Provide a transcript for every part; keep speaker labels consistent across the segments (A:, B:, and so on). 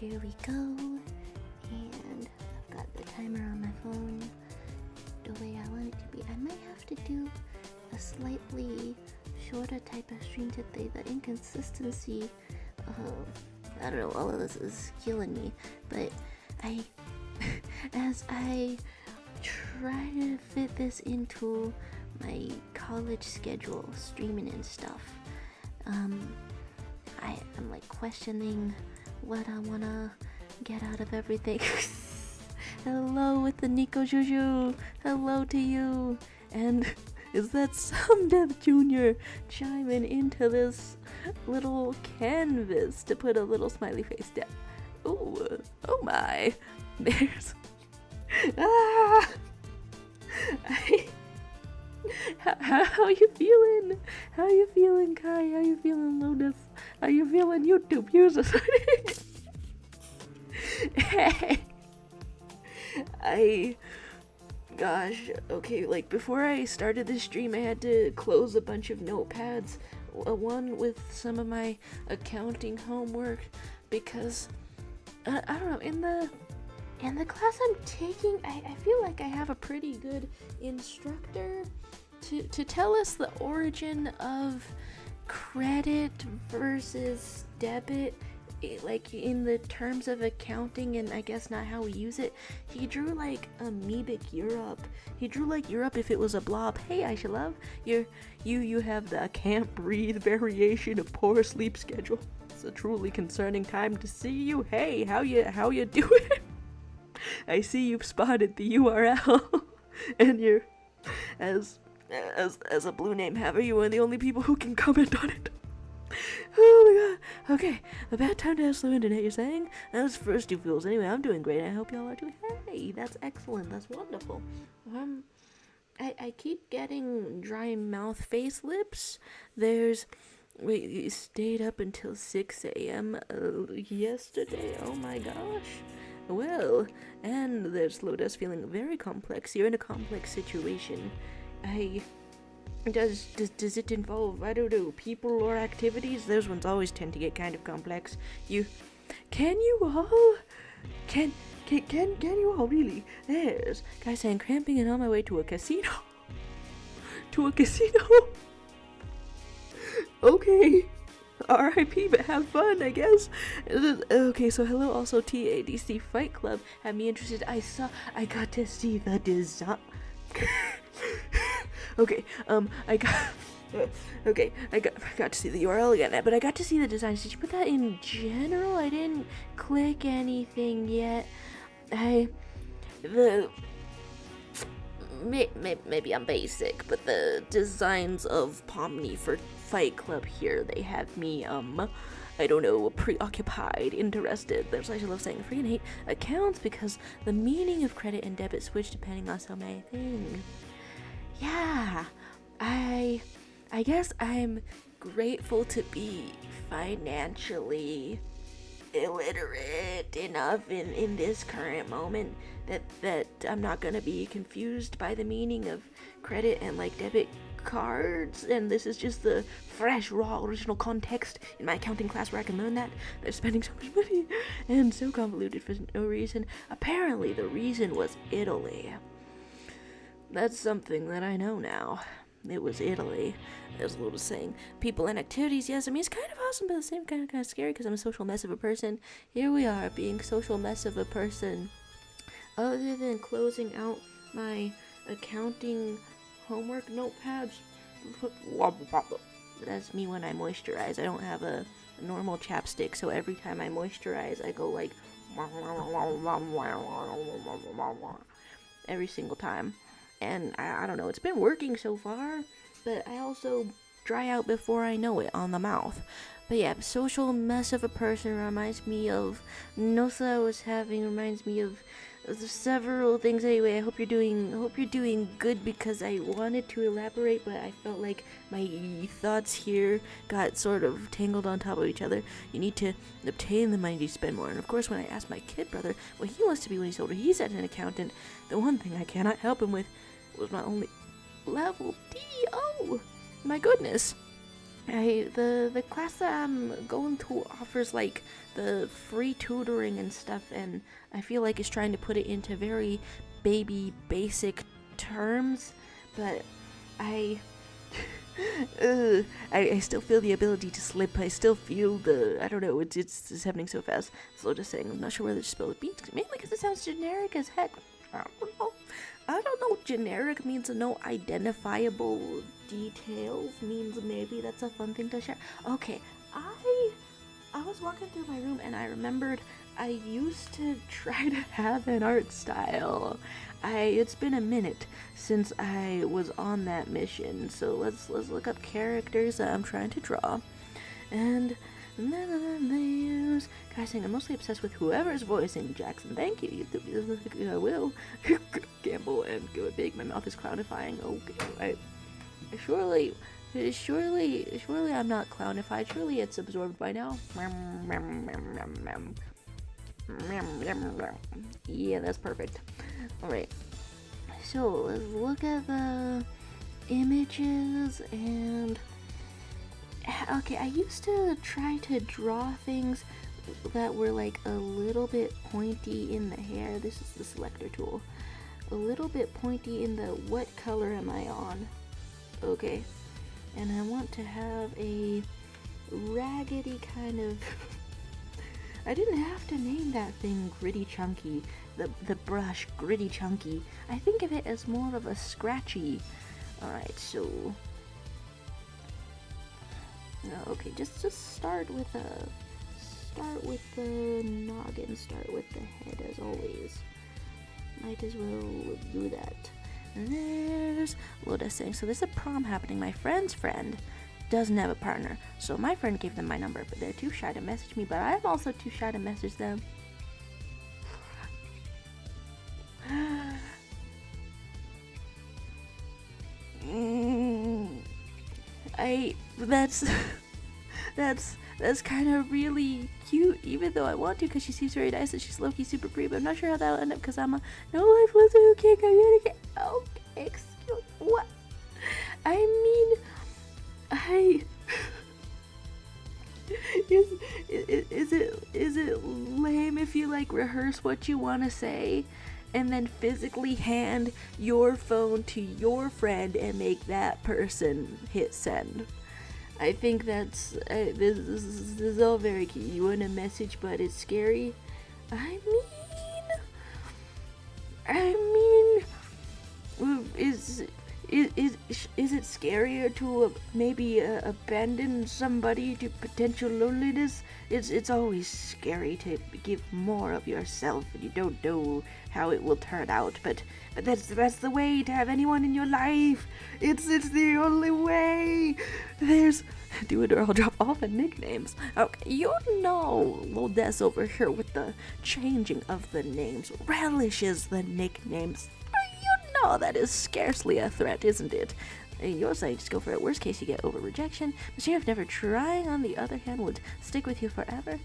A: here we go. And I've got the timer on my phone the way I want it to be. I might have to do a slightly shorter type of stream today. The inconsistency of, I don't know, all of this is killing me. But as I try to fit this into my college schedule, streaming and stuff, I'm like questioning what I wanna get out of everything. Hello with the Nico Juju. Hello to you. And is that some Dev Jr. chiming into this little canvas to put a little smiley face down? Oh my. There's How you feeling? How you feeling, Kai? How you feeling, Lotus? How you feeling, YouTube users? Gosh, okay, like before I started this stream, I had to close a bunch of notepads. One with some of my accounting homework because I don't know, in the class I'm taking, I feel like I have a pretty good instructor to tell us the origin of credit versus debit, like in the terms of accounting, and I guess not how we use it. He drew like amoebic Europe. He drew like Europe if it was a blob. Hey, Aisha love, you have the can't breathe variation of poor sleep schedule. It's a truly concerning time to see you. Hey, how you doing? I see you've spotted the URL, and you're as a blue name haver, you are the only people who can comment on it. Oh my god. Okay, a bad time to have slow internet, you're saying? That's first two feels. Anyway, I'm doing great. I hope y'all are too. Hey, that's excellent. That's wonderful. I keep getting dry mouth, face, lips. Wait, you stayed up until 6 a.m. Yesterday? Oh my gosh. Well, and there's Lotus feeling very complex. You're in a complex situation. Does it involve, I don't know, people or activities? Those ones always tend to get kind of complex. Can you all really? There's guy saying cramping and on my way to a casino. To a casino? Okay. R.I.P. but have fun, I guess. Okay, so hello also TADC Fight Club. Had me interested. I got to see the design. Okay, I got to see the URL again, but I got to see the designs. Did you put that in general? I didn't click anything yet. Maybe I'm basic, but the designs of Pomni for Fight Club here, they have me, I don't know, preoccupied, interested. There's I love saying freaking hate accounts because the meaning of credit and debit switch depending on so many things. Yeah, I guess I'm grateful to be financially illiterate enough in this current moment that I'm not gonna be confused by the meaning of credit and like debit cards, and this is just the fresh raw original context in my accounting class where I can learn that they're spending so much money and so convoluted for no reason. Apparently the reason was Italy. That's something that I know now. It was Italy. There's a little saying people and activities. Yes, I mean it's kind of awesome, but at the same kind of scary because I'm a social mess of a person. Here we are being social mess of a person. Other than closing out my accounting homework notepads, that's me when I moisturize. I don't have a normal chapstick, so every time I moisturize, I go like every single time. And I don't know, it's been working so far, but I also dry out before I know it on the mouth. But yeah, social mess of a person reminds me of Nosa I was having, reminds me of several things. Anyway, I hope you're doing good because I wanted to elaborate, but I felt like my thoughts here got sort of tangled on top of each other. You need to obtain the money to spend more. And of course, when I asked my kid brother what he wants to be when he's older, he's an accountant. The one thing I cannot help him with was my only level D. Oh my goodness. The class that I'm going to offers like the free tutoring and stuff, and I feel like it's trying to put it into very baby basic terms, but I I still feel the ability to slip. I still feel I don't know, it's happening so fast. So just saying, I'm not sure whether to spell the beat, mainly because it sounds generic as heck. I don't know. I don't know. Generic means no identifiable details. Means maybe that's a fun thing to share. Okay, I was walking through my room and I remembered I used to try to have an art style. It's been a minute since I was on that mission, so let's look up characters that I'm trying to draw. And guys, I'm mostly obsessed with whoever's voicing Jackson. Thank you. I will gamble and go big. My mouth is clownifying. Okay, surely I'm not clownified. Surely it's absorbed by now. Yeah, that's perfect. Alright, so let's look at the images. And okay, I used to try to draw things that were like a little bit pointy in the hair. This is the selector tool. A little bit pointy in the what color am I on? Okay, and I want to have a raggedy kind of I didn't have to name that thing Gritty Chunky. The brush, Gritty Chunky. I think of it as more of a scratchy. Alright, so okay, just start with the noggin, start with the head as always. Might as well do that. And there's Loda saying, so there's a prom happening. My friend's friend doesn't have a partner, so my friend gave them my number, but they're too shy to message me, but I'm also too shy to message them. That's kind of really cute, even though I want to, because she seems very nice and she's low-key super pretty, but I'm not sure how that'll end up because I'm a no-life loser who can't communicate. Okay, excuse what? I mean, is it lame if you like rehearse what you want to say and then physically hand your phone to your friend and make that person hit send? I think that's this is all very cute. You want a message, but it's scary. I mean, is it scarier to maybe abandon somebody to potential loneliness? It's always scary to give more of yourself, and you don't know how it will turn out. But that's the way to have anyone in your life. It's the only way. There's do it or I'll drop all the nicknames. Okay, you know, Lodess over here with the changing of the names relishes the nicknames. Oh, that is scarcely a threat, isn't it? You're saying just go for it. Worst case, you get over rejection. The shame of never trying, on the other hand, would stick with you forever.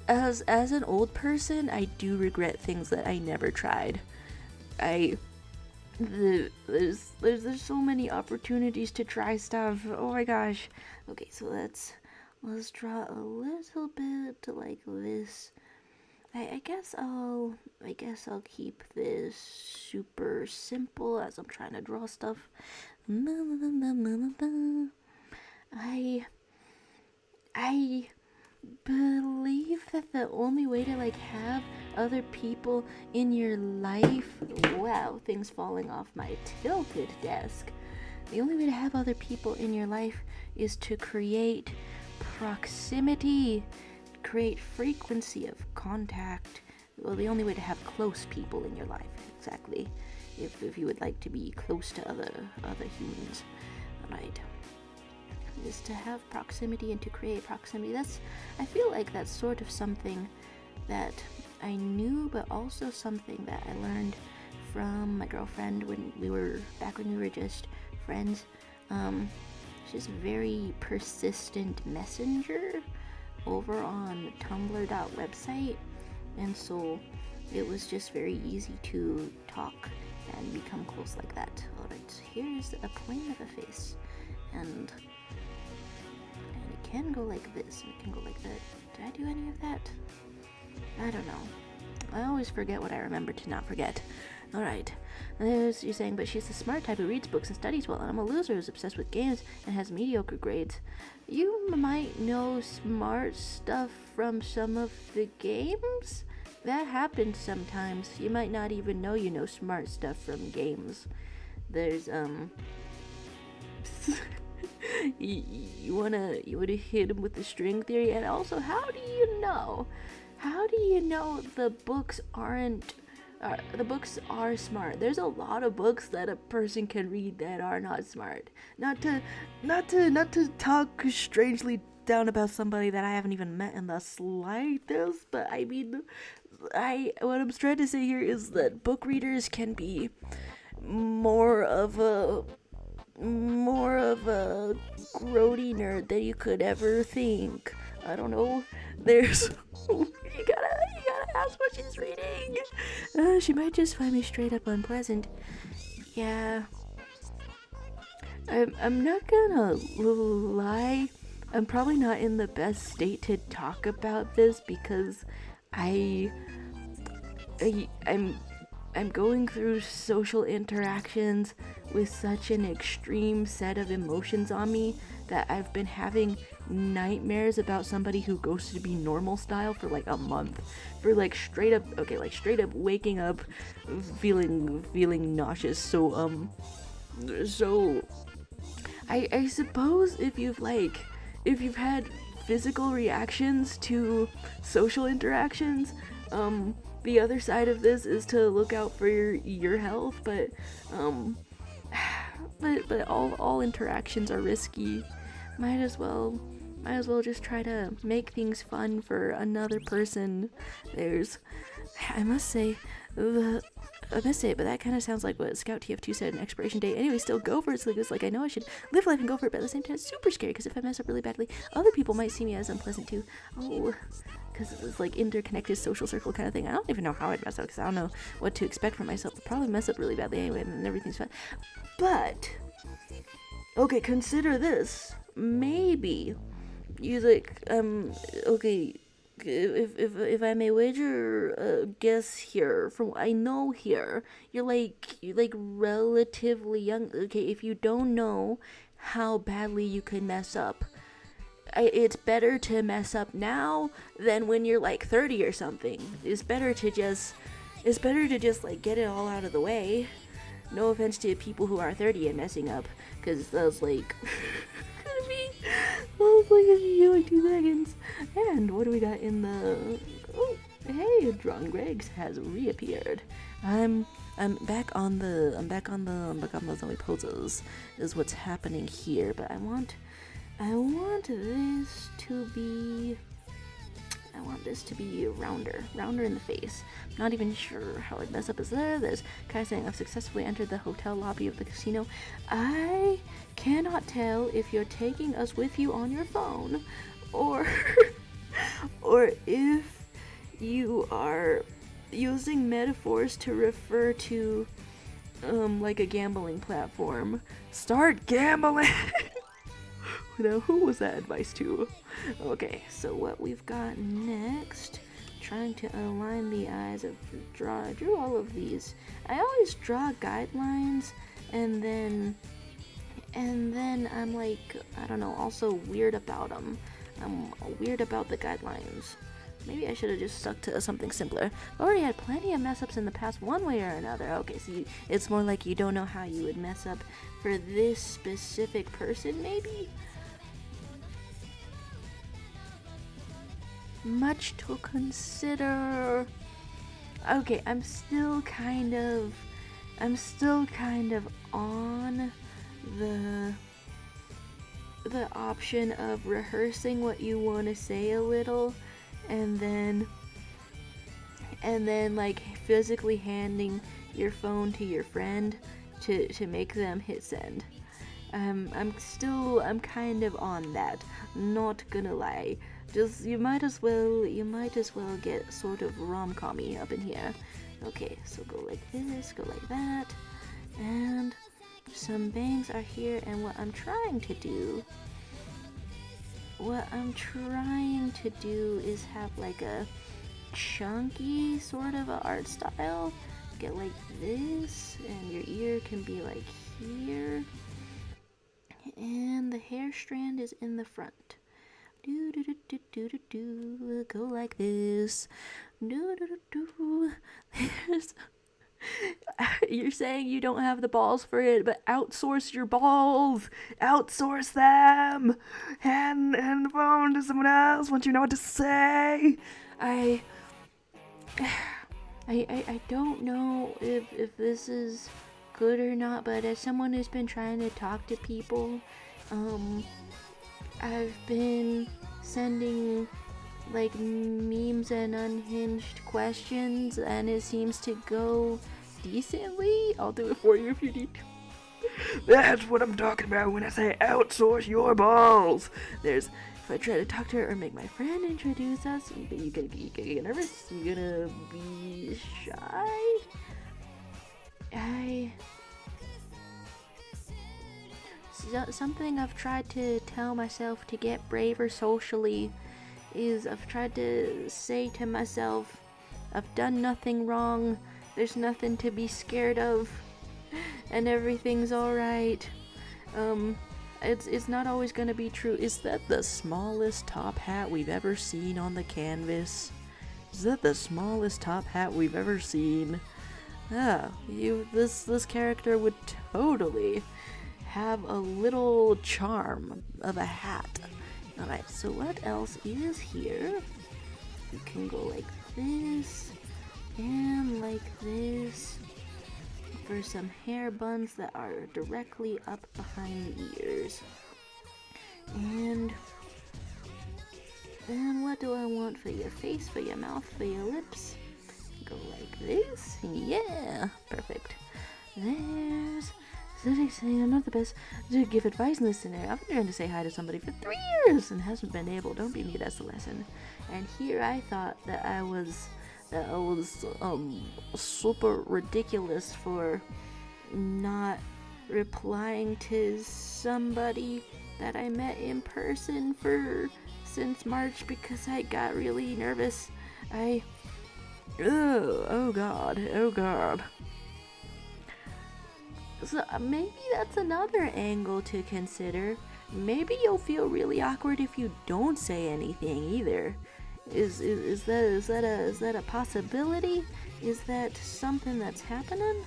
A: As an old person, I do regret things that I never tried. There's so many opportunities to try stuff. Oh my gosh. Okay, so let's draw a little bit like this. I guess I'll keep this super simple as I'm trying to draw stuff. I believe that the only way to like have other people in your life, wow, things falling off my tilted desk. The only way to have other people in your life is to create proximity, create frequency of contact. Well, the only way to have close people in your life, exactly. If you would like to be close to other humans, right? Is to have proximity and to create proximity. I feel like that's sort of something that I knew, but also something that I learned from my girlfriend when we were just friends. She's a very persistent messenger over on Tumblr.website, and so it was just very easy to talk and become close like that. Alright, here's a plane of a face, and it can go like this, and it can go like that. Did I do any of that? I don't know. I always forget what I remember to not forget. Alright, there's you're saying, but she's the smart type who reads books and studies well, and I'm a loser who's obsessed with games and has mediocre grades. You might know smart stuff from some of the games? That happens sometimes. You might not even know you know smart stuff from games. There's, you wanna hit him with the string theory, and also, how do you know the books are smart? There's a lot of books that a person can read that are not smart. Not to talk strangely down about somebody that I haven't even met in the slightest, but I mean, what I'm trying to say here is that book readers can be more of a grody nerd than you could ever think. I don't know. There's you gotta ask what she's reading. She might just find me straight up unpleasant. Yeah. I'm not gonna lie. I'm probably not in the best state to talk about this because I'm going through social interactions with such an extreme set of emotions on me that I've been having nightmares about somebody who goes to be normal style for like a month. For like straight up waking up feeling nauseous. So I suppose if you've had physical reactions to social interactions, the other side of this is to look out for your health, but all interactions are risky. Might as well just try to make things fun for another person. I must say, but that kind of sounds like what Scout TF2 said, an expiration date. Anyway, still go for it. So it's like, I know I should live life and go for it, but at the same time, it's super scary because if I mess up really badly, other people might see me as unpleasant too. Oh, because it's like interconnected social circle kind of thing. I don't even know how I'd mess up because I don't know what to expect from myself. I'll probably mess up really badly anyway, and then everything's fine. But, okay, consider this. Maybe you okay, if I may wager a guess here, from what I know here, you're like relatively young. Okay, if you don't know how badly you could mess up, it's better to mess up now than when you're like 30 or something. It's better to just like get it all out of the way. No offense to people who are 30 and messing up, because that was like like 2 seconds. And what do we got in the? Oh, hey, Drawn Greggs has reappeared. I'm back on the Zoey poses is what's happening here, but I want this to be rounder in the face. Not even sure how I'd mess up is there. There's Kai saying, I've successfully entered the hotel lobby of the casino. I cannot tell if you're taking us with you on your phone or if you are using metaphors to refer to like a gambling platform. Start gambling. Now, who was that advice to? Okay, so what we've got next, trying to align the eyes. I drew all of these. I always draw guidelines, and then I'm like, I don't know, also weird about them. I'm weird about the guidelines. Maybe I should have just stuck to something simpler. I've already had plenty of mess ups in the past one way or another. Okay, so it's more like you don't know how you would mess up for this specific person, maybe? Much to consider. Okay, I'm still kind of on the option of rehearsing what you want to say a little, and then like physically handing your phone to your friend to make them hit send. I'm kind of on that, not gonna lie. Just you might as well get sort of rom-commy up in here. Okay, so go like this, go like that, and some bangs are here, and what I'm trying to do is have like a chunky sort of a art style. Get like this, and your ear can be like here, and the hair strand is in the front. Do do do do do do do. Go like this. Do do do do. There's. You're saying you don't have the balls for it, but outsource your balls. Outsource them. Hand the phone to someone else once you know what to say. I don't know if this is good or not, but as someone who's been trying to talk to people, I've been sending like memes and unhinged questions, and it seems to go decently. I'll do it for you if you need. That's what I'm talking about when I say outsource your balls. If I try to talk to her or make my friend introduce us, you gonna get nervous? You gonna be shy? Something I've tried to tell myself to get braver socially is I've tried to say to myself, I've done nothing wrong, there's nothing to be scared of, and everything's alright. It's not always gonna be true. Is that the smallest top hat we've ever seen on the canvas? Is that the smallest top hat we've ever seen? This character would totally have a little charm of a hat. Alright, so what else is here? You can go like this and like this for some hair buns that are directly up behind the ears. And then what do I want for your face, for your mouth, for your lips? Go like this. Yeah, perfect. There's Zoey saying I'm not the best to give advice in this scenario. I've been trying to say hi to somebody for 3 years and hasn't been able. Don't be me, that's the lesson. And here I thought that I was super ridiculous for not replying to somebody that I met in person since March because I got really nervous. Oh god. So maybe that's another angle to consider. Maybe you'll feel really awkward if you don't say anything either. Is that a possibility? Is that something that's happening?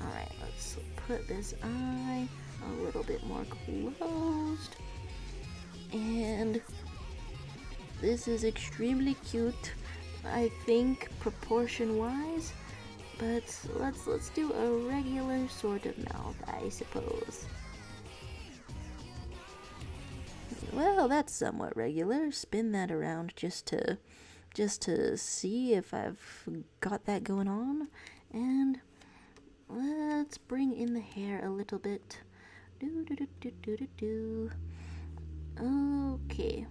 A: Alright, let's put this eye a little bit more closed. And this is extremely cute, I think, proportion-wise. But let's do a regular sort of mouth, I suppose. Well, that's somewhat regular. Spin that around just to see if I've got that going on. And let's bring in the hair a little bit. Do. Okay.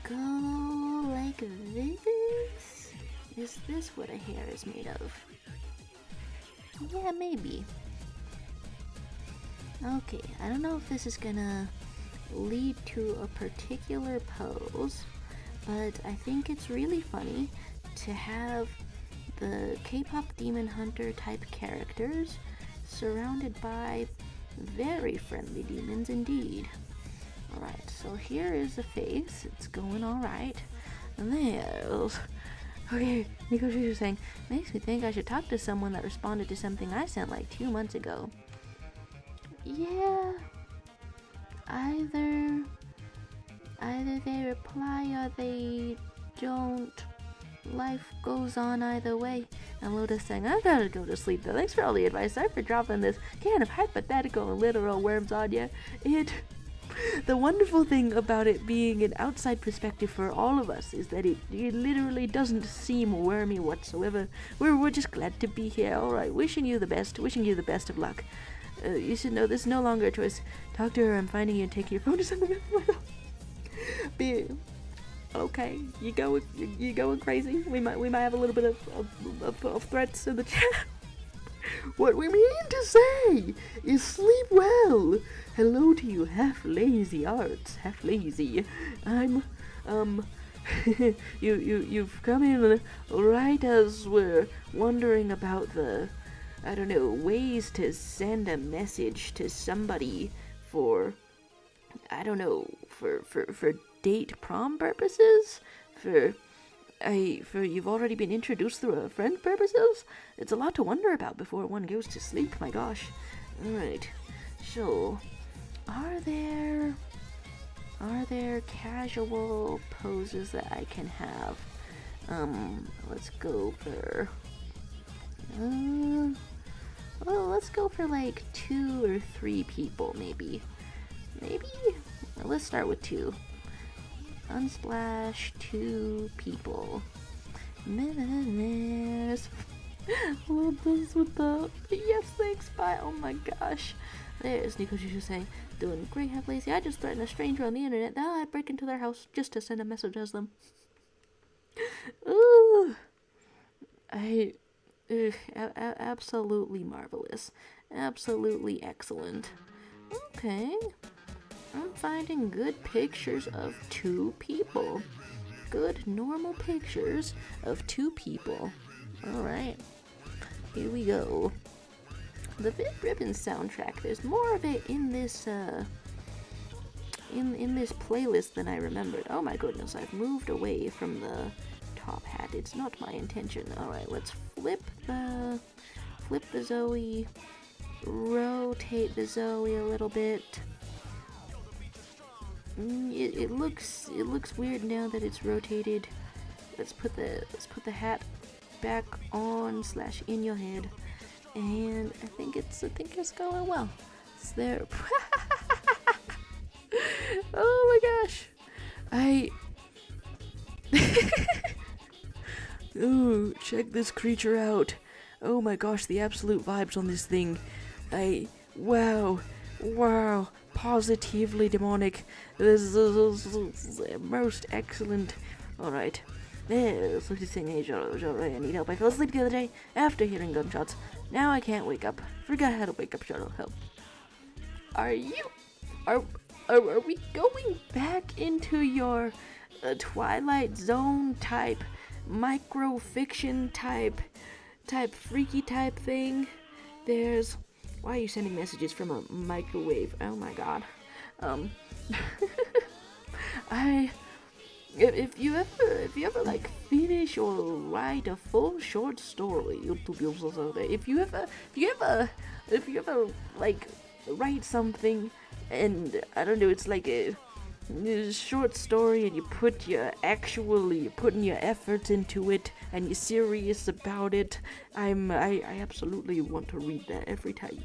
A: Go like this? Is this what a hair is made of? Yeah, maybe. Okay, I don't know if this is gonna lead to a particular pose, but I think it's really funny to have the K-pop demon hunter type characters surrounded by very friendly demons indeed. Alright, so here is the face. It's going alright. And there's... Okay, Nico She's saying, makes me think I should talk to someone that responded to something I sent like 2 months ago. Yeah. Either they reply or they don't. Life goes on either way. And Lotus saying, I gotta go to sleep though. Thanks for all the advice. Sorry for dropping this can of hypothetical and literal worms on you. The wonderful thing about it being an outside perspective for all of us is that it literally doesn't seem wormy whatsoever. We're just glad to be here. Alright, wishing you the best of luck. You should know this is no longer a choice. Talk to her, I'm finding you and taking your phone to something. Okay, you going crazy? We might have a little bit of threats in the chat. What we mean to say is sleep well. Hello to you, half lazy arts, half lazy. I'm you've come in right as we're wondering about the, I don't know, ways to send a message to somebody for, I don't know, for date prom purposes, for you've already been introduced through a friend purposes. It's a lot to wonder about before one goes to sleep. My gosh. All right. So, are there casual poses that I can have? Let's go for let's go for like 2 or 3 people, maybe. Let's start with 2. Unsplash 2 people. Love this with the yes thanks bye. Oh my gosh. There's Nico Jushu saying, doing great, half lazy. I just threatened a stranger on the internet. Now I break into their house just to send a message as them. Ooh. Absolutely marvelous. Absolutely excellent. Okay. I'm finding good pictures of 2 people. Good, normal pictures of 2 people. Alright. Here we go. The Vid Ribbon soundtrack, there's more of it in this, in this playlist than I remembered. Oh my goodness, I've moved away from the top hat. It's not my intention. Alright, let's flip the Zoey, rotate the Zoey a little bit. It looks weird now that it's rotated. Let's put the hat back on / in your head, and I think it's going well. It's there. Oh my gosh! Ooh, check this creature out. Oh my gosh, the absolute vibes on this thing. Wow. Positively demonic. This is most excellent. Alright. Let's look at saying, hey, Jory, I need help. I fell asleep the other day after hearing gunshots. Now I can't wake up. Forgot how to wake up, Jory. Help. Are we going back into your Twilight Zone type, microfiction type, freaky type thing? Why are you sending messages from a microwave? Oh my god. If you ever like finish or write a full short story, if you ever like write something and I don't know, it's like a short story and you're putting your efforts into it and you're serious about it, I absolutely want to read that every time.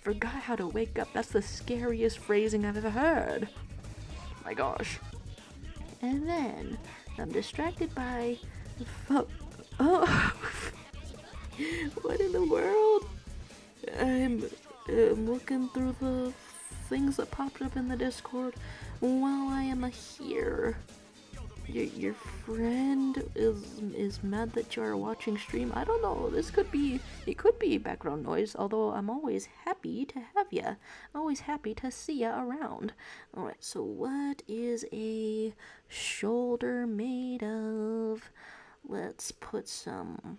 A: Forgot how to wake up. That's the scariest phrasing I've ever heard. My gosh. And then I'm distracted by oh. What in the world? I'm looking through the things that popped up in the Discord while I am here. Your friend is mad that you are watching stream. I don't know. It could be background noise. Although I'm always happy to have ya. Always happy to see ya around. All right. So what is a shoulder made of? Let's put some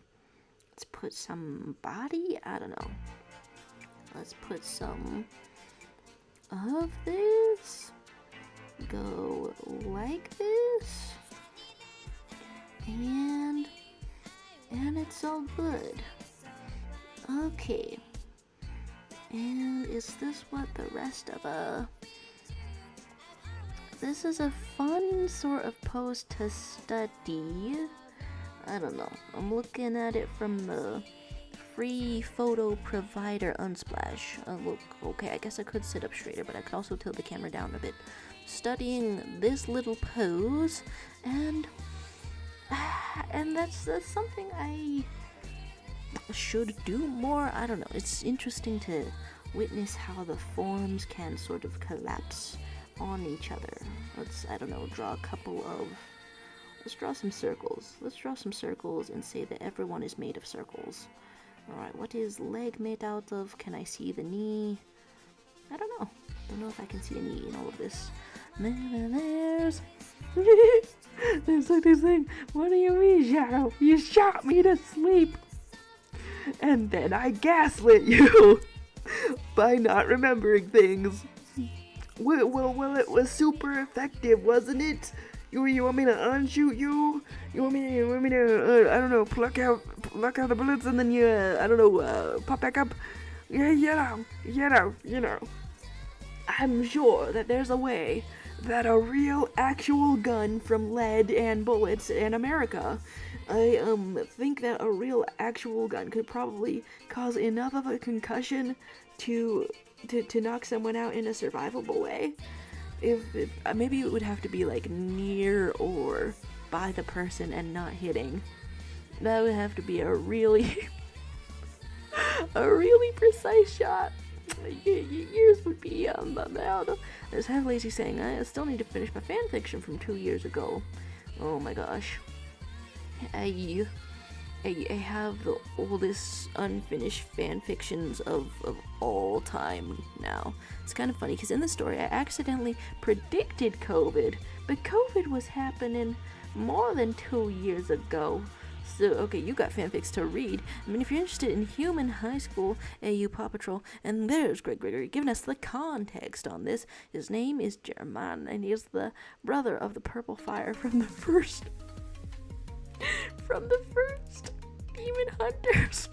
A: body. I don't know. Let's put some of this. Go like this, and it's all good. Okay, and is this what the rest of this is a fun sort of pose to study. I don't know, I'm looking at it from the free photo provider Unsplash. Look, okay, I guess I could sit up straighter, but I could also tilt the camera down a bit. Studying this little pose, and that's something I should do more. I don't know. It's interesting to witness how the forms can sort of collapse on each other. Let's, I don't know, draw a couple of Let's draw some circles. Let's draw some circles and say that everyone is made of circles. Alright, what is leg made out of? Can I see the knee? I don't know. Don't know if I can see a knee in all of this. There's like this thing. What do you mean, Shadow? You shot me to sleep. And then I gaslit you by not remembering things. Well, it was super effective, wasn't it? You want me to unshoot you? You want me to I don't know, pluck out the bullets and then you, I don't know, pop back up? Yeah, you know. I'm sure that there's a way that a real actual gun from lead and bullets in America, I think that a real actual gun could probably cause enough of a concussion to knock someone out in a survivable way. If maybe it would have to be like near or by the person and not hitting. That would have to be a really precise shot. Yours would be There's Half Lazy saying, I still need to finish my fan fiction from 2 years ago. Oh my gosh. I have the oldest unfinished fan fictions of all time now. It's kind of funny because in the story I accidentally predicted COVID, but COVID was happening more than 2 years ago. So, okay, you got fanfics to read. I mean, if you're interested in Human High School, AU Paw Patrol, and there's Greg Gregory giving us the context on this. His name is Jeremiah, and he is the brother of the Purple Fire from the first Demon Hunters.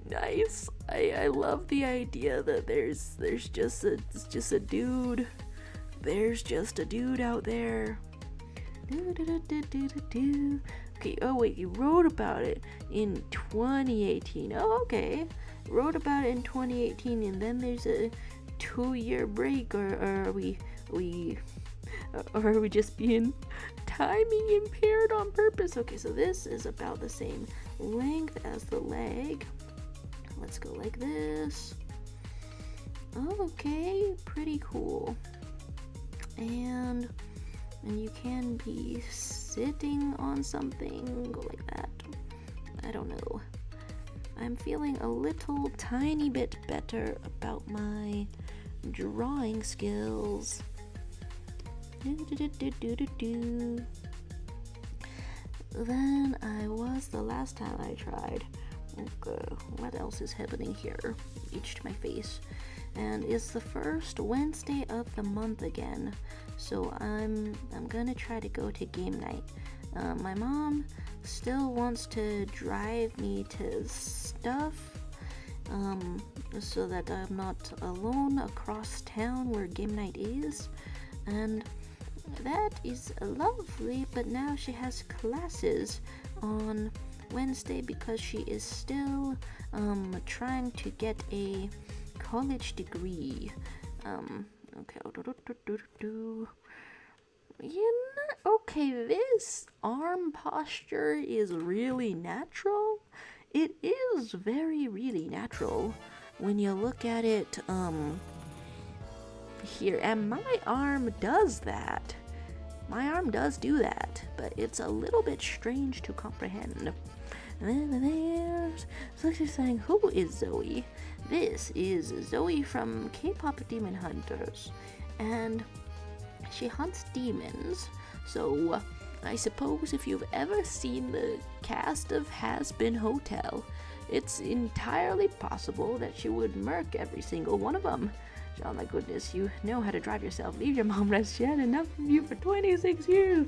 A: Nice. I love the idea that there's just a dude. There's just a dude out there. Okay, oh wait, you wrote about it in 2018. Oh, okay. Wrote about it in 2018 and then there's a 2-year break, or are we just being timing impaired on purpose? Okay, so this is about the same length as the leg. Let's go like this. Okay, pretty cool. And you can be sitting on something, go like that. I don't know. I'm feeling a little tiny bit better about my drawing skills. Than I was the last time I tried. Okay, what else is happening here? Each to my face. And it's the first Wednesday of the month again, so I'm gonna try to go to game night. My mom still wants to drive me to stuff, so that I'm not alone across town where game night is, and that is lovely. But now she has classes on Wednesday because she is still trying to get a college degree. Okay. Okay, this arm posture is really natural. It is really natural when you look at it here, and my arm does that. My arm does do that, but it's a little bit strange to comprehend. And then there's Zoey saying, who is Zoey? This is Zoey from K-pop Demon Hunters, and she hunts demons. So I suppose if you've ever seen the cast of Has Been Hotel, it's entirely possible that she would murk every single one of them. Oh my goodness, you know how to drive yourself. Leave your mom rest. She had enough of you for 26 years.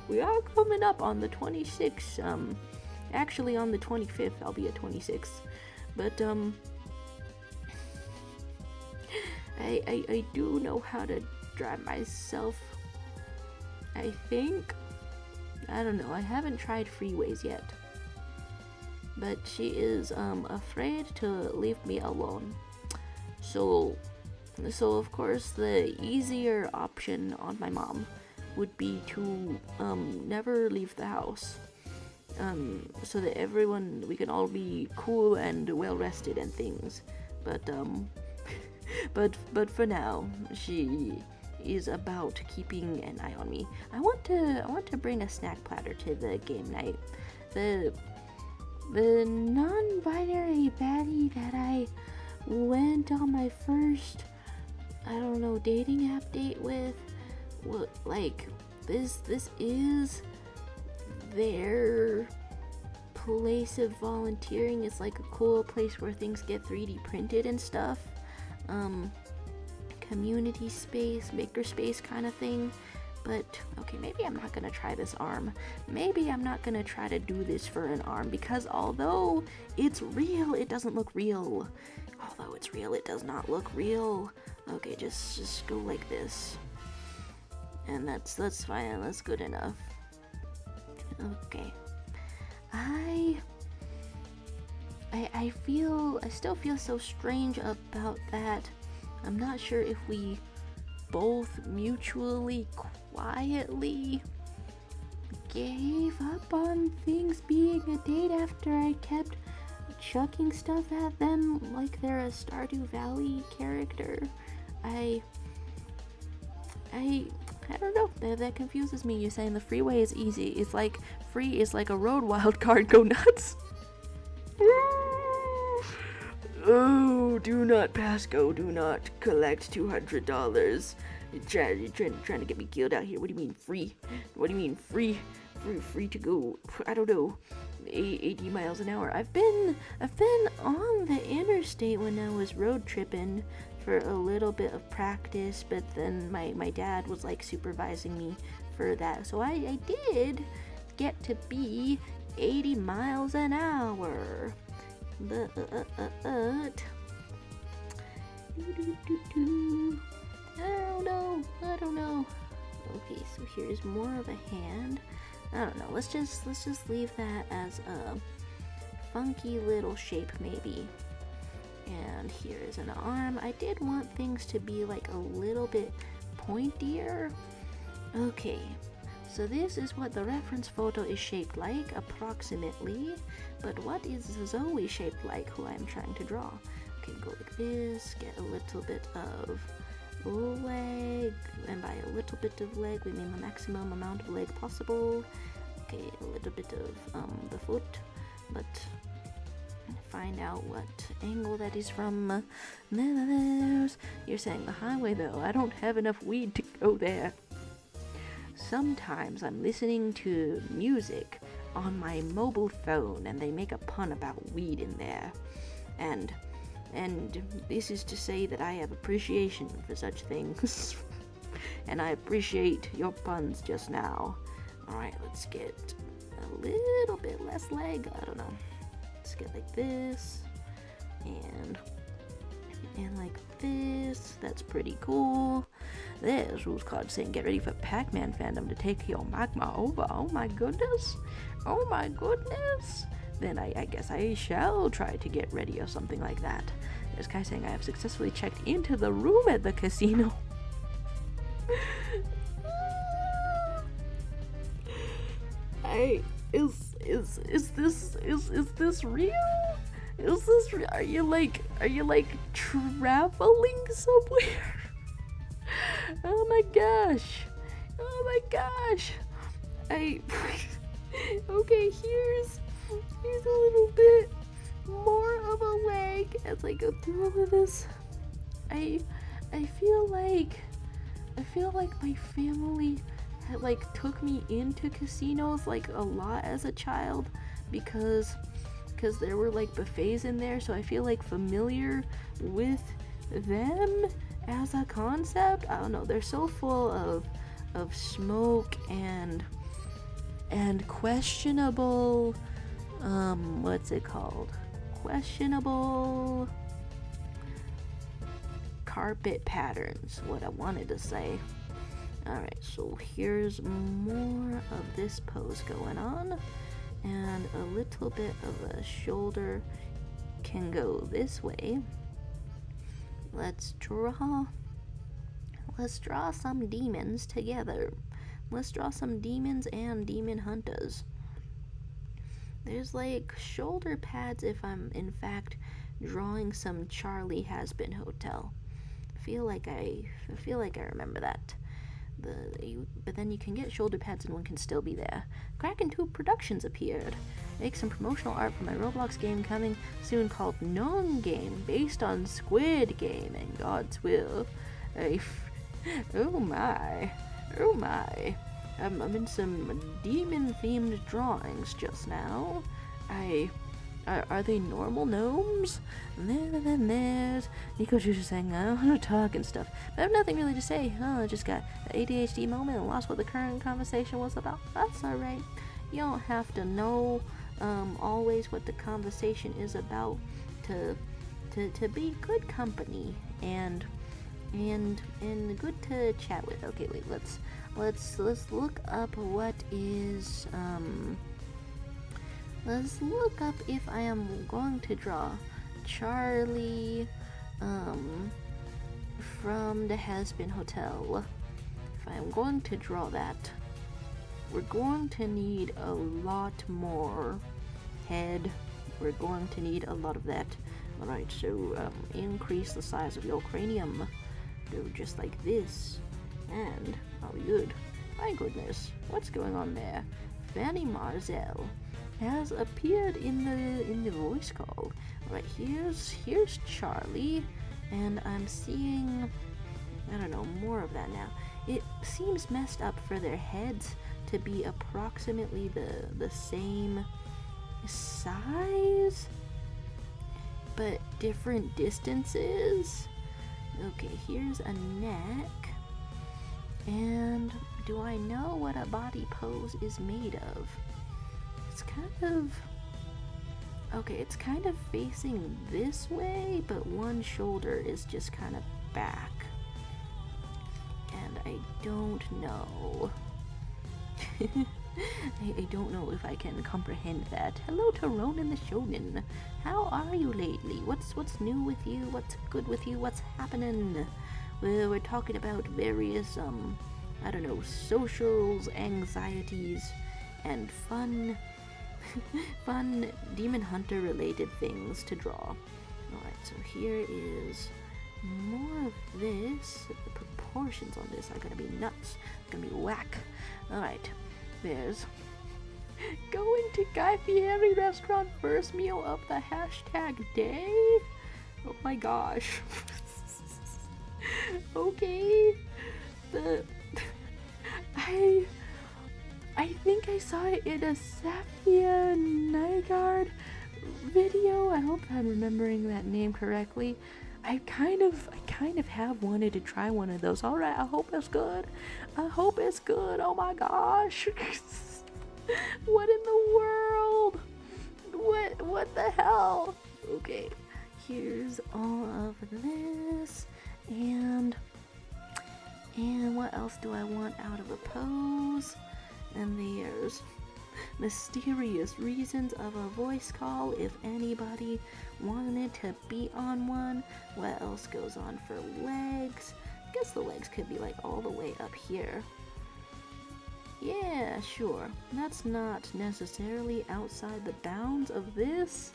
A: We are coming up on the 26th, actually on the 25th, I'll be at 26. But, I do know how to drive myself, I think. I don't know, I haven't tried freeways yet. But she is, afraid to leave me alone. So of course the easier option on my mom would be to never leave the house, so that we can all be cool and well rested and things. But but for now she is about keeping an eye on me. I want to bring a snack platter to the game night. The non-binary baddie that I went on my first, I don't know, dating app date with, well, like, this is their place of volunteering. It's like a cool place where things get 3D printed and stuff. Community space, maker space kind of thing. But okay, maybe I'm not gonna try this arm. Maybe I'm not gonna try to do this for an arm, because although it's real, it doesn't look real. Although it's real, it does not look real. Okay, just go like this, and that's fine. That's good enough. Okay. I still feel so strange about that. I'm not sure if we both mutually quietly gave up on things being a date after I kept chucking stuff at them like they're a Stardew Valley character. I don't know. That confuses me. You're saying the freeway is easy. It's like free is like a road wild card. Go nuts. Oh, do not pass go. Do not collect $200. You're trying to get me killed out here. What do you mean free? What do you mean free? Free to go? I don't know. 80 miles an hour. I've been on the interstate when I was road tripping for a little bit of practice, but then my dad was like supervising me for that, so I did get to be 80 miles an hour. But I don't know. Okay, so here's more of a hand. I don't know. Let's just leave that as a funky little shape maybe. And here is an arm. I did want things to be like a little bit pointier. Okay, so this is what the reference photo is shaped like, approximately. But what is Zoey shaped like, who I'm trying to draw? Okay, go like this, get a little bit of leg, and by a little bit of leg, we mean the maximum amount of leg possible. Okay, a little bit of the foot, but find out what angle that is from. You're saying the highway though. I don't have enough weed to go there. Sometimes I'm listening to music on my mobile phone and they make a pun about weed in there. And this is to say that I have appreciation for such things. And I appreciate your puns just now. Alright, let's get a little bit less leg. I don't know. Let's get like this. And like this. That's pretty cool. There's Rules Card saying get ready for Pac-Man fandom to take your magma over. Oh my goodness. Oh my goodness. Then I guess I shall try to get ready or something like that. There's guy saying I have successfully checked into the room at the casino. Is this real? Is this real? Are you like traveling somewhere? Oh my gosh. Oh my gosh. Okay, here's a little bit more of a leg as I go through all of this. I feel like my family had like took me into casinos like a lot as a child because there were like buffets in there, so I feel like familiar with them as a concept. I don't know, they're so full of smoke and questionable what's it called? Questionable carpet patterns, what I wanted to say. Alright, so here's more of this pose going on, and a little bit of a shoulder can go this way. Let's draw some demons together. Let's draw some demons and demon hunters. There's like shoulder pads if I'm in fact drawing some Charlie Has Been Hotel. I feel like I remember that. But then you can get shoulder pads and one can still be there. Kraken Tube Productions appeared. Make some promotional art for my Roblox game coming soon called Gnome Game, based on Squid Game and God's Will. Oh my. I'm in some demon-themed drawings just now. Are they normal gnomes? And then there's Nico just saying, I don't want to talk and stuff. But I have nothing really to say. I just got an ADHD moment and lost what the current conversation was about. That's alright. You don't have to know always what the conversation is about to be good company and good to chat with. Okay, wait, let's look up what is let's look up if I am going to draw Charlie from the Has-Been Hotel. If I am going to draw that, we're going to need a lot more head. We're going to need a lot of that. Alright, so increase the size of your cranium. Do just like this. And, oh good. My goodness, what's going on there? Fanny Marzel has appeared in the voice call. Alright, here's Charlie, and I'm seeing, I don't know, more of that now. It seems messed up for their heads to be approximately the same size, but different distances. Okay, here's a neck, and do I know what a body pose is made of? It's kind of facing this way, but one shoulder is just kind of back. And I don't know. I don't know if I can comprehend that. Hello to Ronan the Shonen. How are you lately? What's new with you? What's good with you? What's happening? Well, we're talking about various, I don't know, socials, anxieties, and fun Demon Hunter related things to draw. Alright, so here is more of this. The proportions on this are gonna be nuts. It's gonna be whack. Alright, there's going to Guy Fieri restaurant, first meal of the hashtag day. Oh my gosh. Okay. I think I saw it in a Safia Nygaard video. I hope I'm remembering that name correctly. I kind of have wanted to try one of those. Alright, I hope it's good. Oh my gosh. What in the world? What the hell? Okay, here's all of this, and what else do I want out of a pose? And there's mysterious reasons of a voice call if anybody wanted to be on one. What else goes on for legs? I guess the legs could be like all the way up here. Yeah, sure. That's not necessarily outside the bounds of this.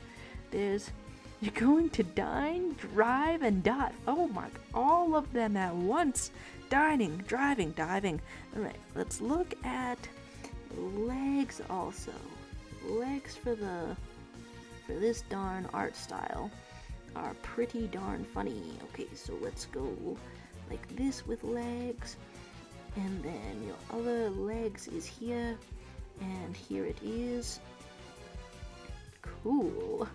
A: You're going to dine, drive, and dive. Oh my, all of them at once. Dining, driving, diving. Alright, let's look at legs also. Legs for this darn art style are pretty darn funny. Okay, so let's go like this with legs, and then your other legs is here, and here it is. Cool.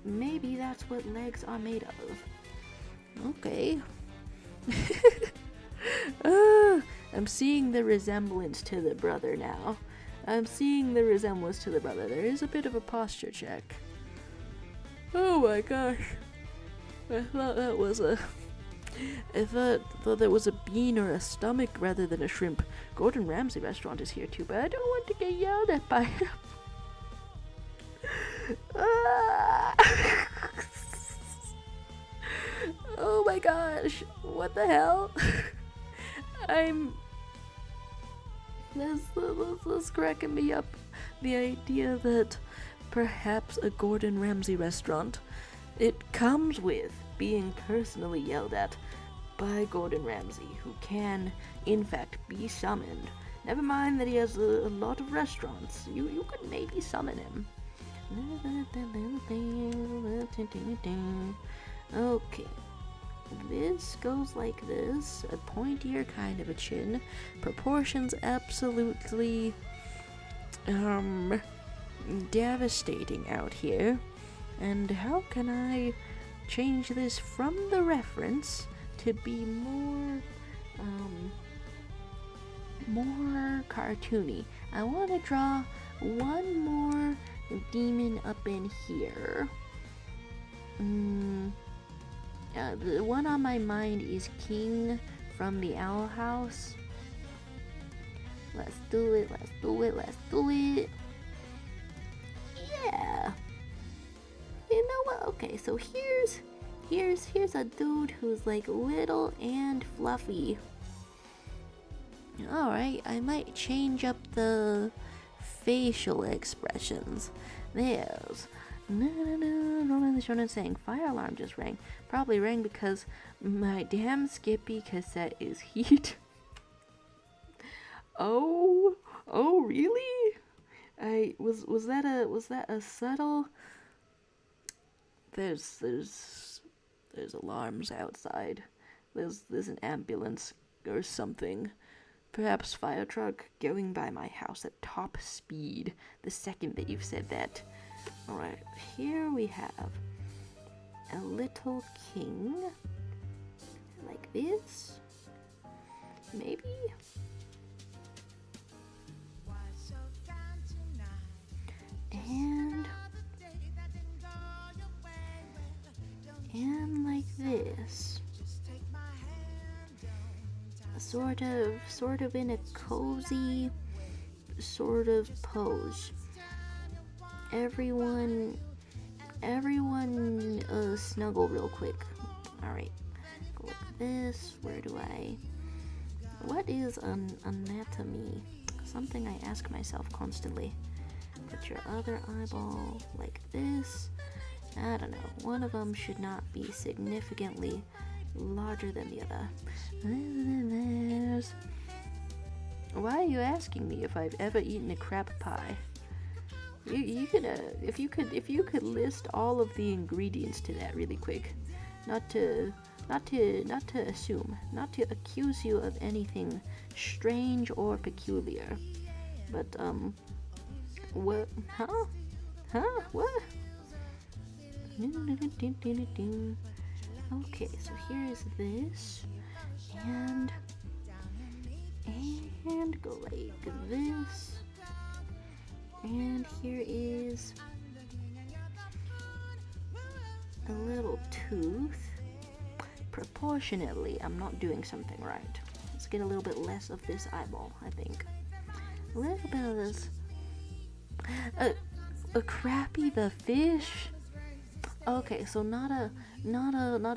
A: Maybe that's what legs are made of. Okay. I'm seeing the resemblance to the brother now. There is a bit of a posture check. Oh my gosh. I thought there was a bean or a stomach rather than a shrimp. Gordon Ramsay restaurant is here too, but I don't want to get yelled at by him. Oh my gosh. What the hell? This is cracking me up. The idea that perhaps a Gordon Ramsay restaurant, it comes with being personally yelled at by Gordon Ramsay, who can, in fact, be summoned. Never mind that he has a lot of restaurants. You could maybe summon him. Okay. This goes like this. A pointier kind of a chin. Proportions absolutely devastating out here. And how can I change this from the reference to be more cartoony? I want to draw one more demon up in here. The one on my mind is King from the Owl House. Let's do it. Yeah. You know what? Okay, so here's a dude who's like little and fluffy. Alright, I might change up the facial expressions. There's the shonen saying fire alarm just rang. Probably rang because my damn Skippy cassette is heat. Oh really? Was that a subtle? There's alarms outside. There's an ambulance or something. Perhaps fire truck going by my house at top speed the second that you've said that. Alright, here we have a little king. Like this. Maybe? And like this. Sort of in a cozy sort of pose. Everyone snuggle real quick. Alright, go like this. What is an anatomy? Something I ask myself constantly. Put your other eyeball like this. I don't know, one of them should not be significantly larger than the other. Why are you asking me if I've ever eaten a crab pie? You could, if you could list all of the ingredients to that really quick, not to assume, not to accuse you of anything strange or peculiar, but what? Huh? What? Okay, so here is this, and go like this, and here is a little tooth. Proportionately, I'm not doing something right. Let's get a little bit less of this eyeball, I think. A little bit of this. A Crappy the fish? Okay, so not a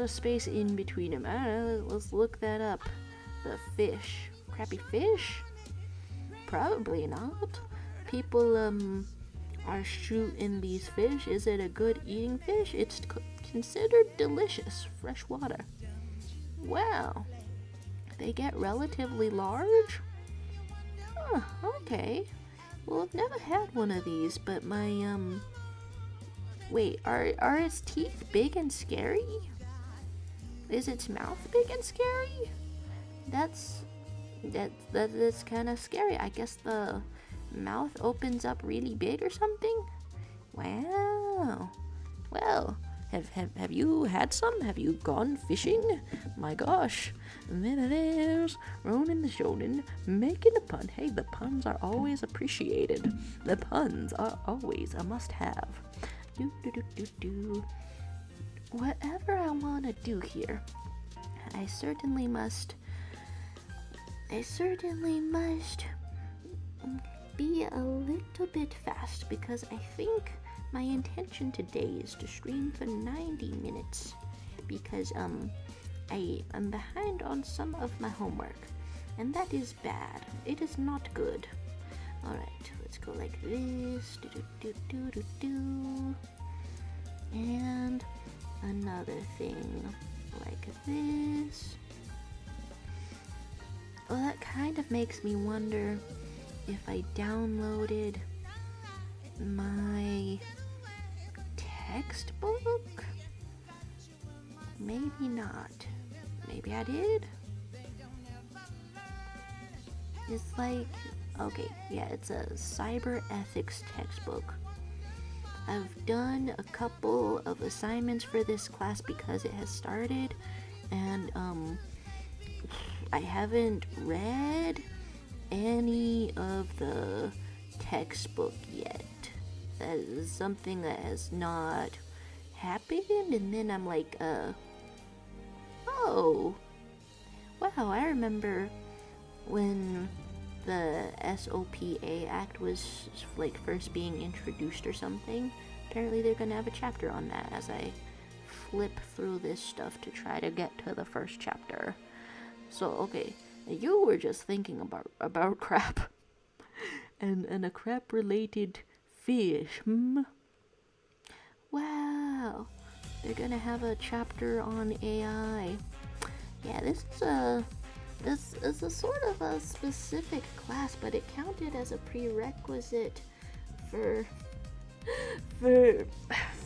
A: space in between them. I don't know, let's look that up. The fish. Crappy fish? Probably not. People are shooting these fish. Is it a good eating fish? It's considered delicious. Fresh water. Wow. They get relatively large? Huh, okay. Well, I've never had one of these, but my wait, are its teeth big and scary? Is its mouth big and scary? That's kind of scary. I guess the mouth opens up really big or something. Wow. Well, have you had some? Have you gone fishing? My gosh. There's Ronan the Shonen making a pun. Hey, the puns are always appreciated. The puns are always a must-have. Whatever I want to do here, I certainly must be a little bit fast, because I think my intention today is to stream for 90 minutes, because I am behind on some of my homework, and that is bad. It is not good. Alright, let's go like this. And another thing like this. Well, that kind of makes me wonder if I downloaded my textbook? Maybe not. Maybe I did? It's like, okay, yeah, it's a cyber ethics textbook. I've done a couple of assignments for this class because it has started, and I haven't read any of the textbook yet. That is something that has not happened, and then I'm like, oh, wow, I remember when the SOPA Act was like first being introduced or something. Apparently they're gonna have a chapter on that as I flip through this stuff to try to get to the first chapter. So, okay, you were just thinking about crap. and a crap-related fish, Wow, they're gonna have a chapter on AI. Yeah, this is a sort of a specific class, but it counted as a prerequisite for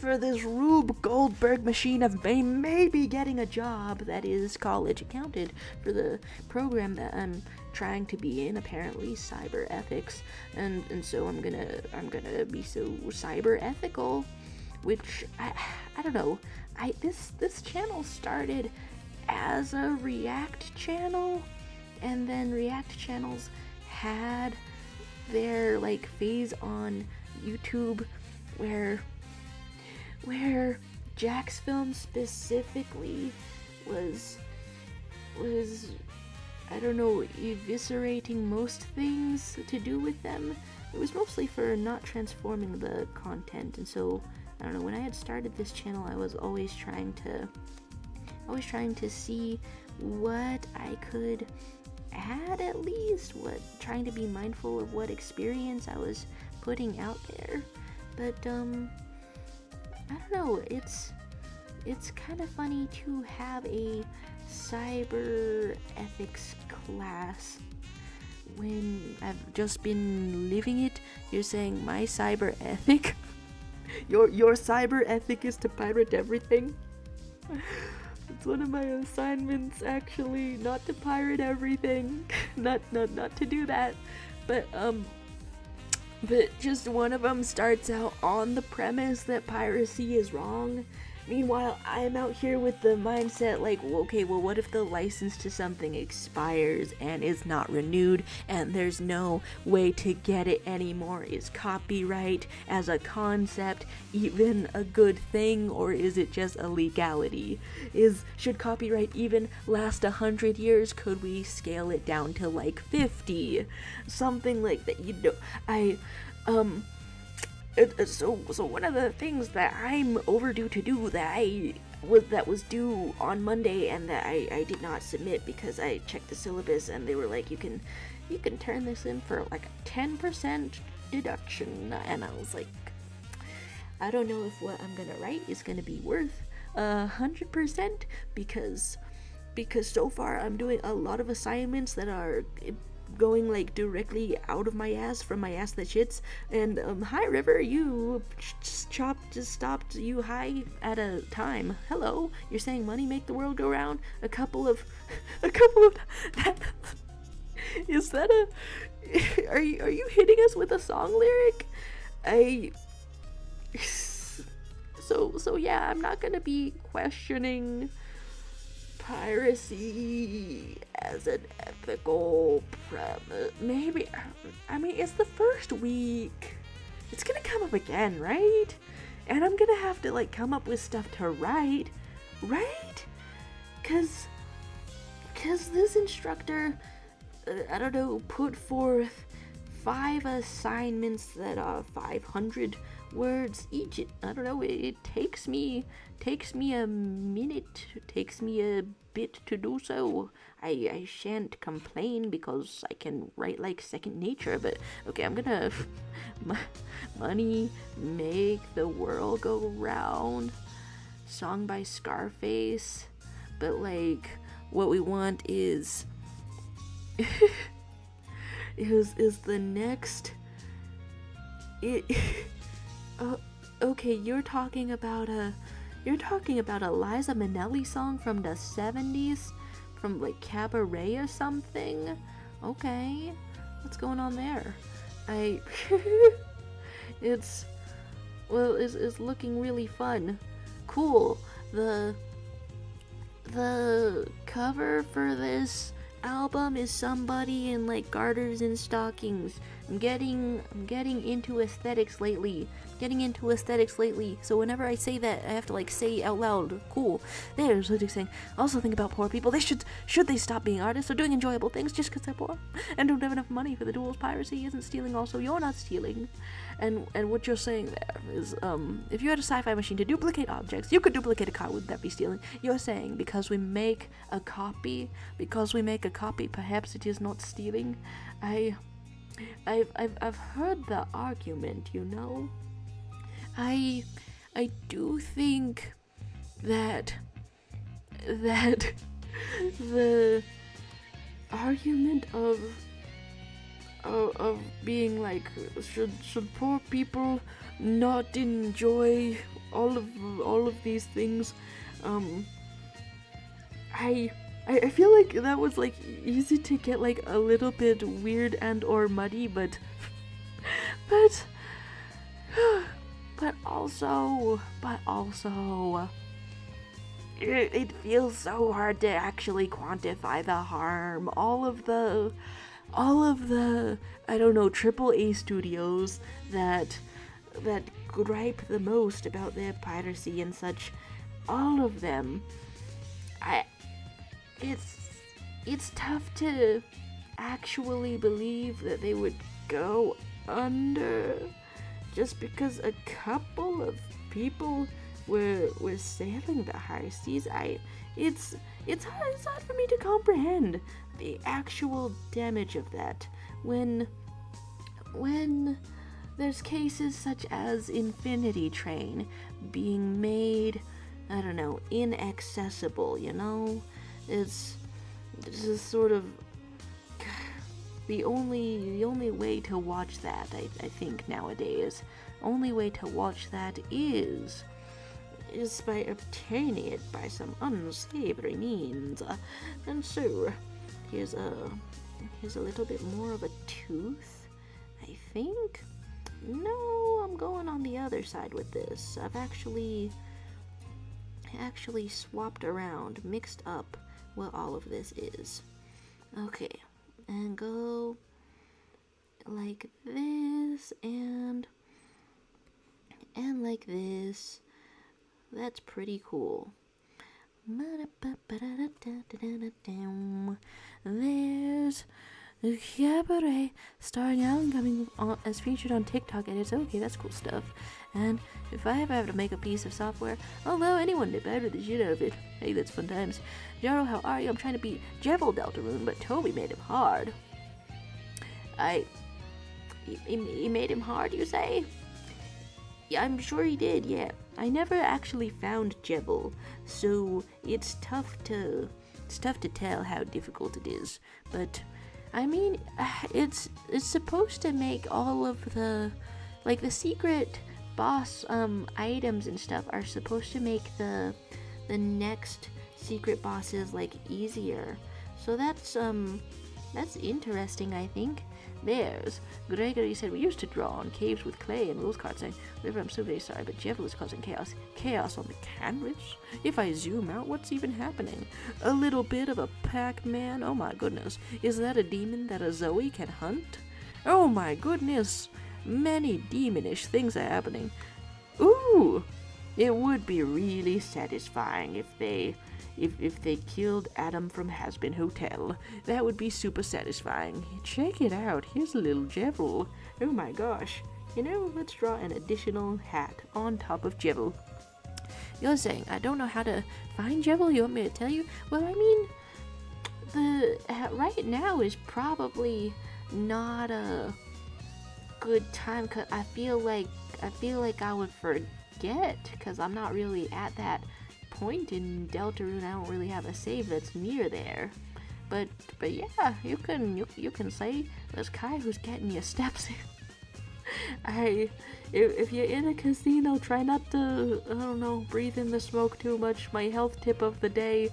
A: this Rube Goldberg machine of maybe getting a job that is college. It counted for the program that I'm trying to be in, apparently cyber ethics, and so I'm gonna be so cyber ethical, which I don't know. This channel started as a React channel, and then React channels had their like phase on YouTube where Jack's Film specifically was I don't know, eviscerating most things to do with them. It was mostly for not transforming the content, and so I don't know, when I had started this channel I was always trying to see what I could add, at least trying to be mindful of what experience I was putting out there. But I don't know, it's kind of funny to have a cyber ethics class when I've just been living it. You're saying my cyber ethic? your cyber ethic is to pirate everything? It's one of my assignments, actually, not to pirate everything. not to do that. But just one of them starts out on the premise that piracy is wrong. Meanwhile, I'm out here with the mindset like, okay, well, what if the license to something expires and is not renewed and there's no way to get it anymore? Is copyright as a concept even a good thing, or is it just a legality? Should copyright even last 100 years? Could we scale it down to like 50? Something like that, So one of the things that I'm overdue to do that was due on Monday and that I did not submit because I checked the syllabus and they were like, you can turn this in for like a 10% deduction, and I was like, I don't know if what I'm gonna write is gonna be worth 100% because so far I'm doing a lot of assignments that are going like directly out of my ass, from my ass that shits. And hi River, you stopped you high at a time. Hello, you're saying money make the world go round? A couple of that is that a are you hitting us with a song lyric? So yeah, I'm not gonna be questioning piracy as an ethical premise. Maybe, I mean, it's the first week. It's gonna come up again, right? And I'm gonna have to like come up with stuff to write, right? Cause this instructor, I don't know, put forth 5 assignments that are 500 words each. I don't know, it takes me a minute, takes me a bit to do so. I shan't complain because I can write like second nature. But okay, I'm gonna money make the world go round, song by Scarface. But like, what we want is is the next. It. Okay, you're talking about a Liza Minnelli song from the 70s, from like Cabaret or something. Okay, what's going on there? It's looking really fun. Cool. The cover for this album is somebody in like garters and stockings. I'm getting into aesthetics lately. So whenever I say that, I have to like say out loud, cool. There's what you're saying. Also think about poor people. They should they stop being artists or doing enjoyable things just because they're poor and don't have enough money for the tools. Piracy isn't stealing. Also, you're not stealing. And what you're saying there is, if you had a sci-fi machine to duplicate objects, you could duplicate a car. Would that be stealing? You're saying because we make a copy, perhaps it is not stealing. I've heard the argument, you know. I do think that the argument of being like, should poor people not enjoy all of these things, I feel like that was like easy to get like a little bit weird and or muddy, but also it feels so hard to actually quantify the harm. All of the I don't know, AAA studios that gripe the most about their piracy and such, all of them, it's tough to actually believe that they would go under just because a couple of people were sailing the high seas. It's hard for me to comprehend the actual damage of that when there's cases such as Infinity Train being made, I don't know, inaccessible, you know? This is sort of the only way to watch that, I think nowadays. Only way to watch that is by obtaining it by some unsavory means. And so, here's a little bit more of a tooth, I think. No, I'm going on the other side with this. I've actually swapped around, mixed up what all of this is. Okay, and go like this and like this. That's pretty cool. There's a Cabaret starring Alan coming on, as featured on TikTok, and it's okay, that's cool stuff. And if I ever have to make a piece of software, although anyone did better the shit out of it. Hey, that's fun times. Jaro, how are you? I'm trying to beat Jebel Deltarune, but Toby made him hard. He made him hard, you say? Yeah, I'm sure he did, yeah. I never actually found Jebel, so it's tough to tell how difficult it is. But I mean, it's supposed to make all of the secret boss items and stuff are supposed to make the next secret bosses like easier. So that's interesting, I think. There's Gregory said, we used to draw on caves with clay and rose cards. River, I'm so very sorry, but Jebel is causing chaos. Chaos on the canvas? If I zoom out, what's even happening? A little bit of a Pac-Man? Oh my goodness. Is that a demon that a Zoey can hunt? Oh my goodness. Many demonish things are happening. Ooh! It would be really satisfying if they killed Adam from Hazbin Hotel. That would be super satisfying. Check it out. Here's a little Jebel. Oh my gosh. You know, let's draw an additional hat on top of Jebel. You're saying, I don't know how to find Jebel? You want me to tell you? Well, I mean, right now is probably not a good time, cause I feel like I would forget, because I'm not really at that point in Deltarune. I don't really have a save that's near there. But yeah, you can say there's Kai who's getting your steps in. If you're in a casino, try not to, I don't know, breathe in the smoke too much. My health tip of the day.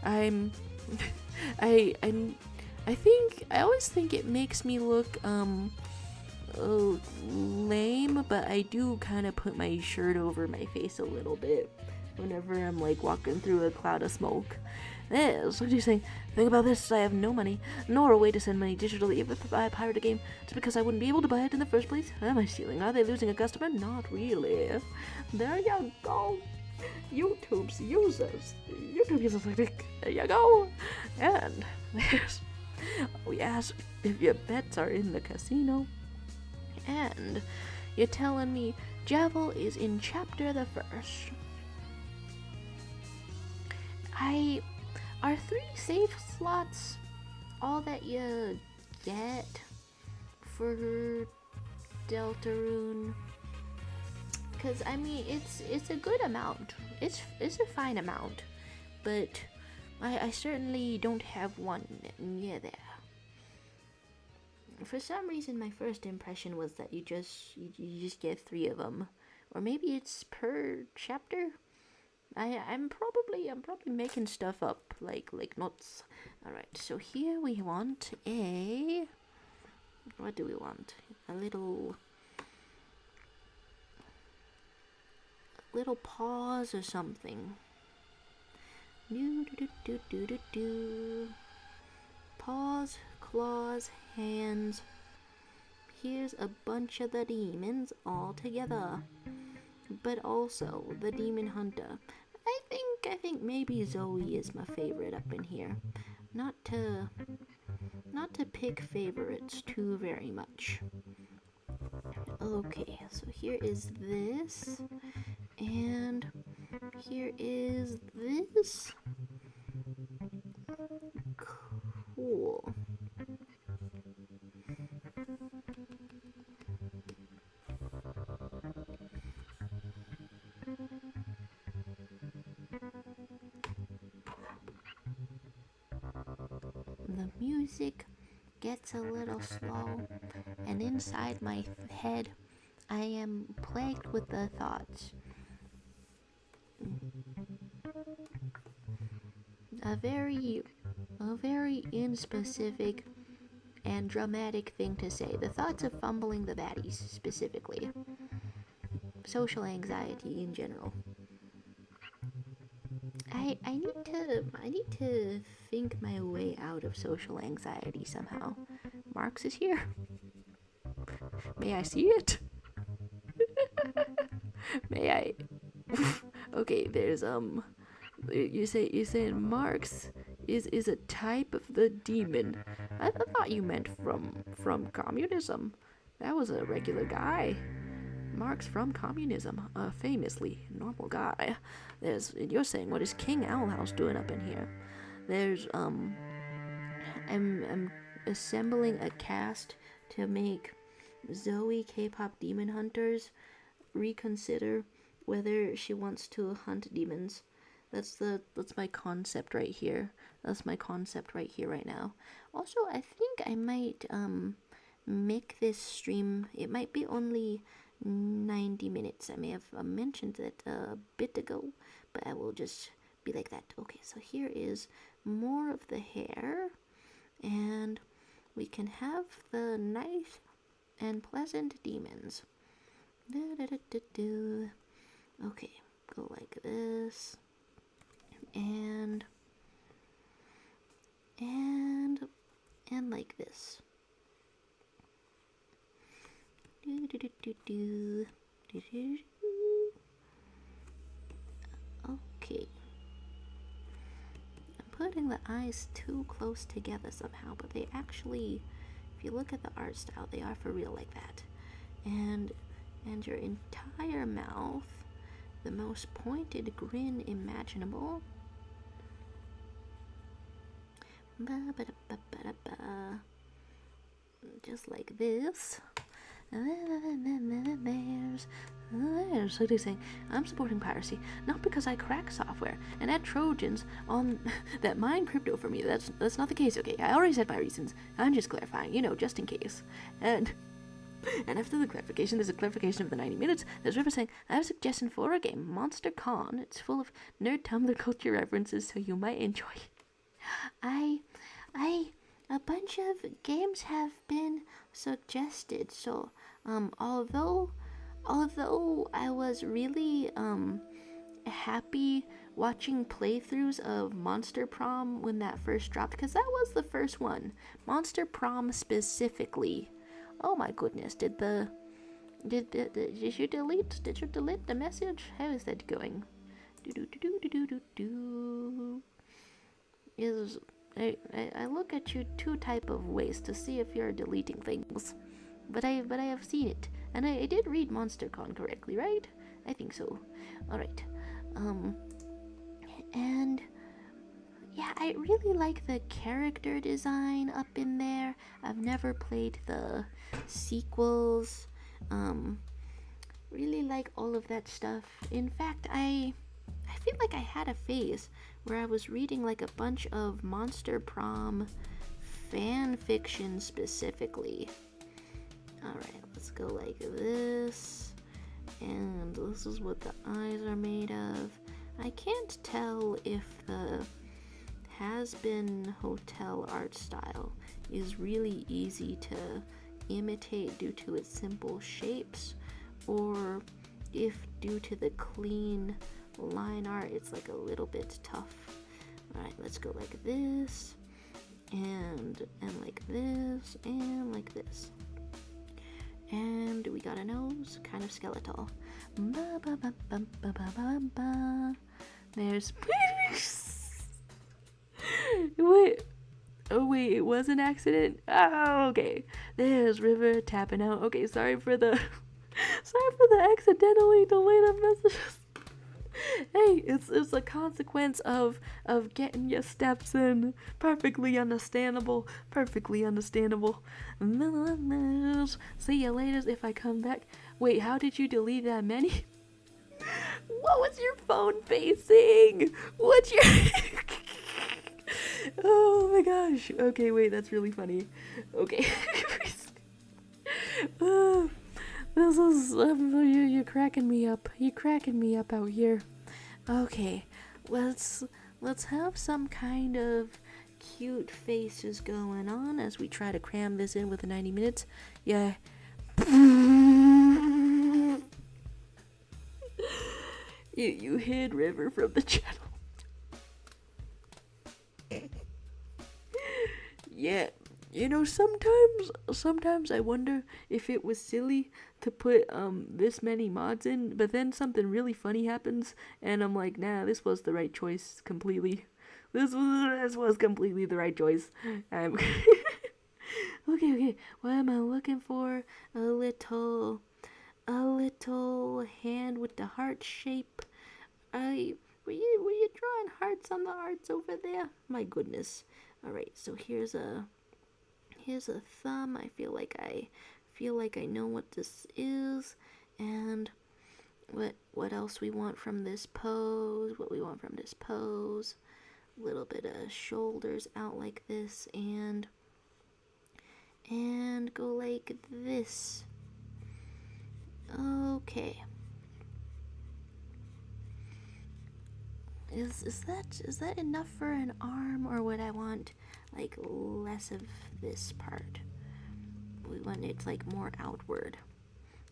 A: I'm, I always think it makes me look, lame, but I do kind of put my shirt over my face a little bit whenever I'm like walking through a cloud of smoke. Yes, what do you say? Think about this, I have no money, nor a way to send money digitally if I pirate a game. It's because I wouldn't be able to buy it in the first place. Am I stealing? Are they losing a customer? Not really. There you go. YouTube users like, there you go. And there's, oh yes, if your bets are in the casino. And you're telling me Javel is in chapter the first. Are 3 safe slots all that you get for Deltarune? Because I mean, it's a good amount. It's a fine amount, but I certainly don't have one near there. For some reason, my first impression was that you just get 3 of them, or maybe it's per chapter. I'm probably making stuff up like nuts. All right, so here we want what do we want? A little pause or something. Do. Paws, claws, hands. Here's a bunch of the demons all together, but also the demon hunter. I think maybe Zoey is my favorite up in here. Not to pick favorites too very much. Okay, so here is this, and here is this. Cool. The music gets a little slow, and inside my head, I am plagued with the thoughts. A very inspecific and dramatic thing to say. The thoughts of fumbling the baddies, specifically. Social anxiety in general. I need to think my way out of social anxiety somehow. Marx is here. May I see it? May I? Okay, there's you say Marx is a type of the demon. I thought you meant from communism. That was a regular guy. Marx from communism, a famously normal guy. You're saying, what is King Owlhouse doing up in here? There's I'm assembling a cast to make Zoey K-pop Demon Hunters reconsider whether she wants to hunt demons. That's my concept right here. That's my concept right here right now. Also, I think I might make this stream, it might be only 90 minutes. I may have mentioned it a bit ago, but I will just be like that. Okay, so here is more of the hair, and we can have the nice and pleasant demons. Okay, go like this, and like this. Okay. I'm putting the eyes too close together somehow, but they actually, if you look at the art style, they are for real like that. And your entire mouth, the most pointed grin imaginable. Just like this. There's so they say, I'm supporting piracy, not because I crack software and add Trojans on that mine crypto for me. That's not the case, okay? I already said my reasons. I'm just clarifying, just in case. And after the clarification, there's a clarification of the 90 minutes. There's River saying, I have a suggestion for a game, Monster Con. It's full of nerd Tumblr culture references, so you might enjoy it. A bunch of games have been suggested, so, although I was really, happy watching playthroughs of Monster Prom when that first dropped, because that was the first one. Monster Prom specifically. Oh my goodness, did you delete the message? How is that going? I look at you two type of ways to see if you're deleting things. But I have seen it. And I did read MonsterCon correctly, right? I think so. Alright. And yeah, I really like the character design up in there. I've never played the sequels. Really like all of that stuff. In fact, I feel like I had a phase where I was reading like a bunch of Monster Prom fan fiction specifically. Alright, let's go like this. And this is what the eyes are made of. I can't tell if the Has-Been Hotel art style is really easy to imitate due to its simple shapes, or if due to the clean line art it's like a little bit tough. Alright, let's go like this, and like this, and like this. And we got a nose, kind of skeletal. There's wait. Oh wait, it was an accident? Oh, okay. There's River tapping out. Okay, sorry for the accidentally deleted messages. Hey, it's a consequence of getting your steps in. Perfectly understandable. See you later if I come back. Wait, how did you delete that many? What was your phone facing? What's your Oh my gosh. Okay, wait, that's really funny. Okay. This is you're cracking me up. You're cracking me up out here. Okay, let's have some kind of cute faces going on as we try to cram this in with the 90 minutes. Yeah. You hid River from the channel. Yeah, sometimes I wonder if it was silly to put this many mods in, but then something really funny happens, and I'm like, nah, this was the right choice completely. This was completely the right choice. Okay. What am I looking for? A little hand with the heart shape. Were you drawing hearts on the arts over there? My goodness. All right, so here's a thumb. I feel like I know what this is, and what else we want from this pose. A little bit of shoulders out like this, and go like this. Okay. Is that enough for an arm, or would I want like less of this part? We want it like more outward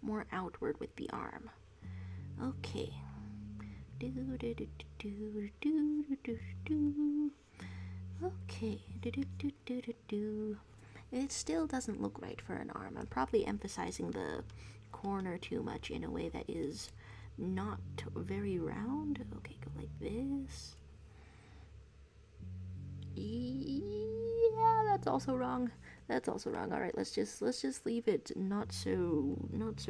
A: with the arm. Okay. Okay. It still doesn't look right for an arm. I'm probably emphasizing the corner too much in a way that is not very round. Okay, go like this. Yeah, that's also wrong. All right, let's just leave it not so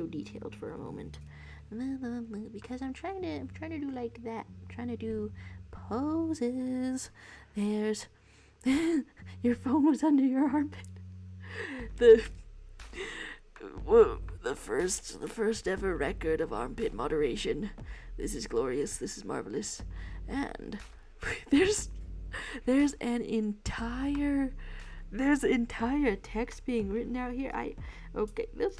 A: detailed for a moment, because I'm trying to do like that. I'm trying to do poses. There's your phone was under your armpit. the first ever record of armpit moderation. This is glorious. This is marvelous. And there's there's entire text being written out here. Okay, this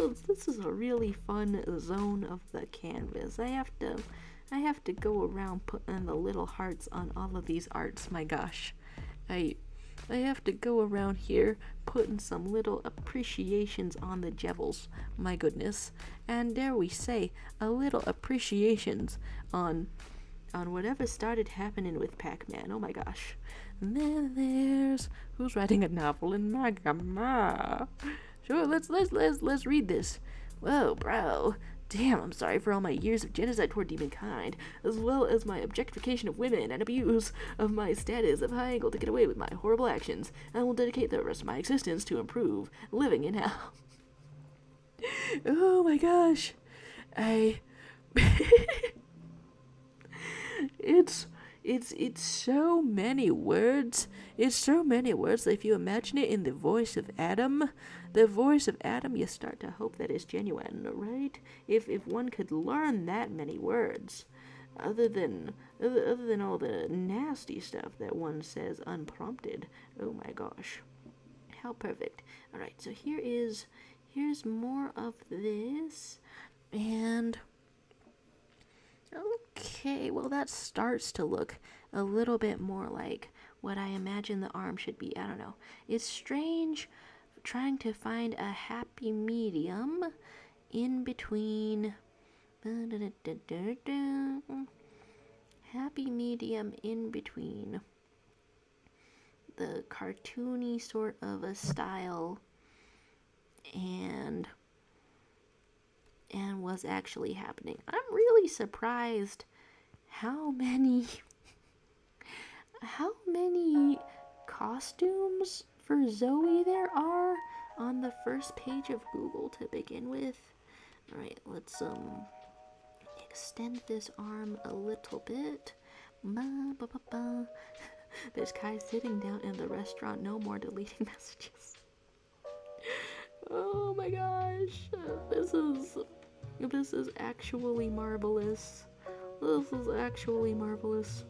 A: is a really fun zone of the canvas. I have to go around putting the little hearts on all of these arts. My gosh, I have to go around here putting some little appreciations on the jevels. My goodness, and dare we say a little appreciations on whatever started happening with Pac-Man. Oh my gosh. And then there's who's writing a novel in Magama. Sure, let's read this. Whoa, bro. Damn, I'm sorry for all my years of genocide toward humankind, as well as my objectification of women and abuse of my status of high angle to get away with my horrible actions. I will dedicate the rest of my existence to improve living in hell. Oh my gosh. It's so many words. It's so many words that if you imagine it in the voice of Adam, you start to hope that it's genuine, right? If one could learn that many words, other than all the nasty stuff that one says unprompted. Oh my gosh. How perfect. Alright, so here's more of this. And okay, well that starts to look a little bit more like what I imagine the arm should be. I don't know. It's strange trying to find a happy medium in between. Happy medium in between the cartoony sort of a style and what's actually happening. I'm really surprised how many costumes for Zoey there are on the first page of Google to begin with. Alright, let's extend this arm a little bit. There's Kai sitting down in the restaurant, no more deleting messages. Oh my gosh, this is actually marvelous. This is actually marvelous.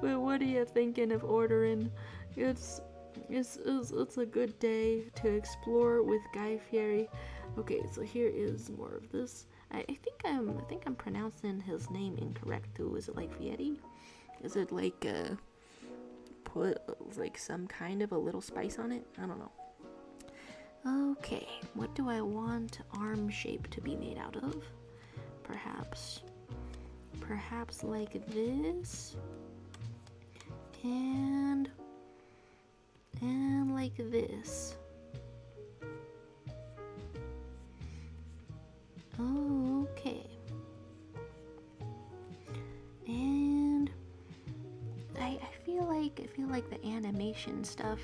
A: But what are you thinking of ordering? It's a good day to explore with Guy Fieri. Okay, so here is more of this. I think I'm pronouncing his name incorrect too. Is it like Fieri? Is it like put like some kind of a little spice on it? I don't know. Okay, what do I want arm shape to be made out of? Perhaps like this, and like this. Okay. And I feel like the animation stuff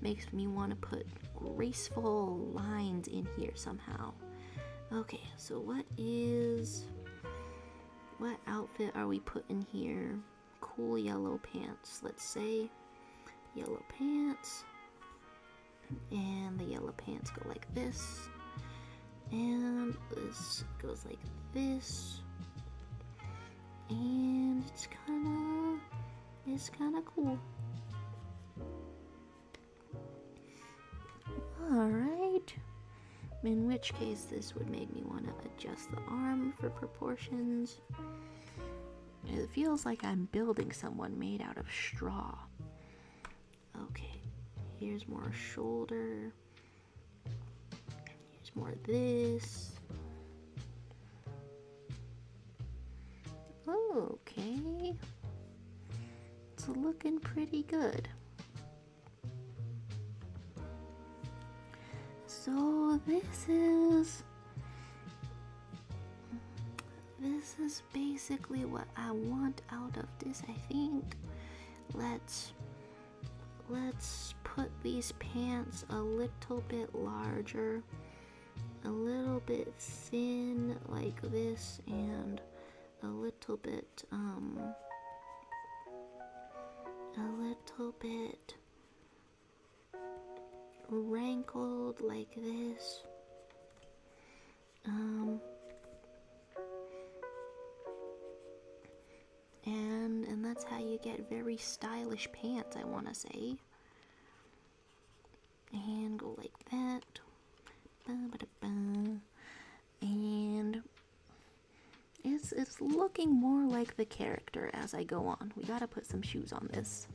A: makes me want to put graceful lines in here somehow. Okay, so what outfit are we putting here? Cool yellow pants, let's say. Yellow pants. And the yellow pants go like this. And this goes like this. And it's kinda cool. Alright. In which case this would make me want to adjust the arm for proportions. It feels like I'm building someone made out of straw. Okay, here's more shoulder. Here's more of this. Okay, it's looking pretty good. So this is basically what I want out of this, I think. Let's put these pants a little bit larger, a little bit thin like this, and a little bit wrinkled like this.
B: get very stylish pants, I want to say. And go like that. And it's looking more like the character as I go on. We gotta put some shoes on this.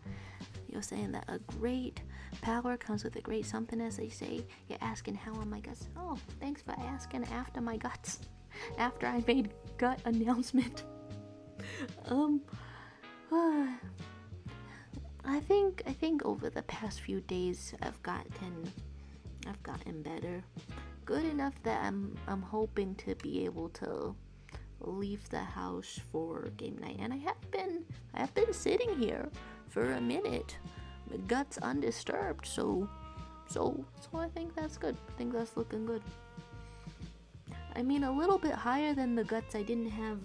B: You're saying that a great power comes with a great something, as they say. You're asking how are my guts. Oh, thanks for asking after my guts. After I made gut announcement. I think over the past few days I've gotten better. Good enough that I'm hoping to be able to leave the house for game night. And I have been sitting here for a minute. My gut's undisturbed, so I think that's good. I think that's looking good. I mean, a little bit higher than the guts. I didn't have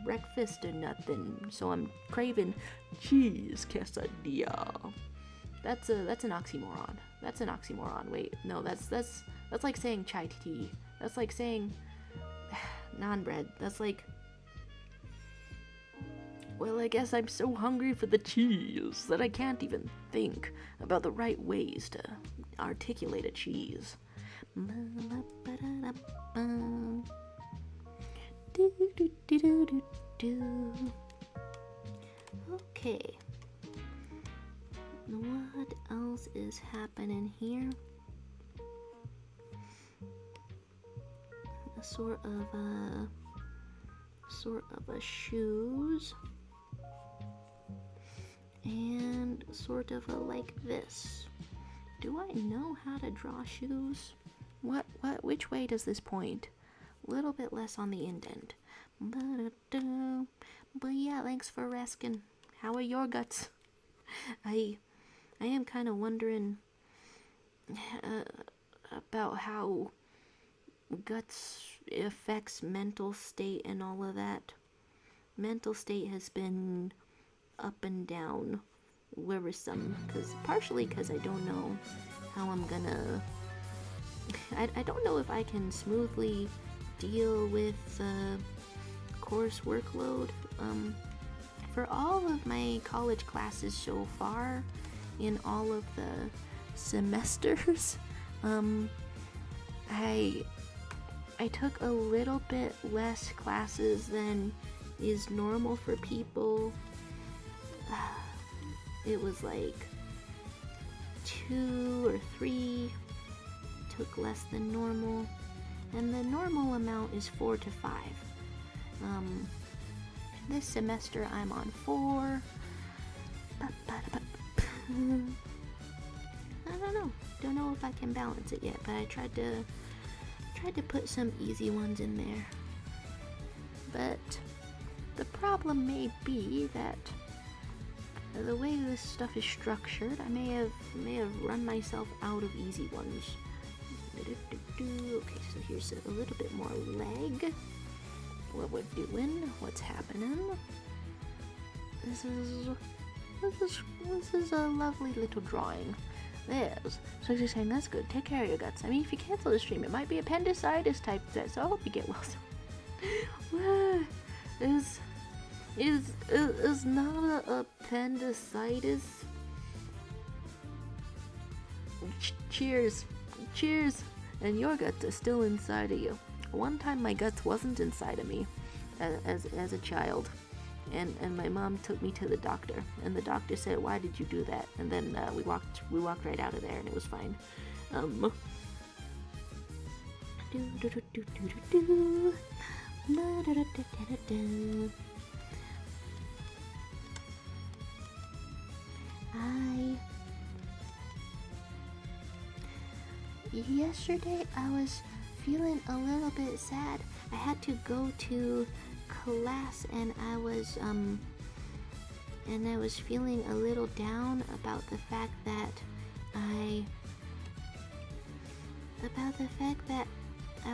B: breakfast or nothing, so I'm craving cheese quesadilla. That's an oxymoron. That's an oxymoron. Wait, no, that's like saying chai tea. That's like saying naan bread. That's like, well, I guess I'm so hungry for the cheese that I can't even think about the right ways to articulate a cheese. Okay. What else is happening here? Sort of a shoes. And sort of a like this. Do I know how to draw shoes? Which way does this point? A little bit less on the indent. But yeah, thanks for asking. How are your guts? I am kind of wondering about how guts affects mental state and all of that. Mental state has been up and down, worrisome, partially because I don't know how I'm gonna. I don't know if I can smoothly deal with course workload. For all of my college classes so far, in all of the semesters, I took a little bit less classes than is normal for people. It was like 2 or 3, took less than normal, and the normal amount is 4 to 5. This semester I'm on 4. I don't know if I can balance it yet, but I tried to put some easy ones in there. But the problem may be that the way this stuff is structured, I may have run myself out of easy ones. Okay, so here's a little bit more leg. What we're doing, what's happening. This is a lovely little drawing. There's. So you're saying that's good. Take care of your guts. I mean, if you cancel the stream, it might be appendicitis type set. So I hope you get well soon. Is not a appendicitis. Cheers. And your guts are still inside of you. One time my guts wasn't inside of me as a child, and my mom took me to the doctor, and the doctor said, "Why did you do that?" And then we walked right out of there, and it was fine. Yesterday I was feeling a little bit sad. I had to go to class, and I was feeling a little down about the fact that I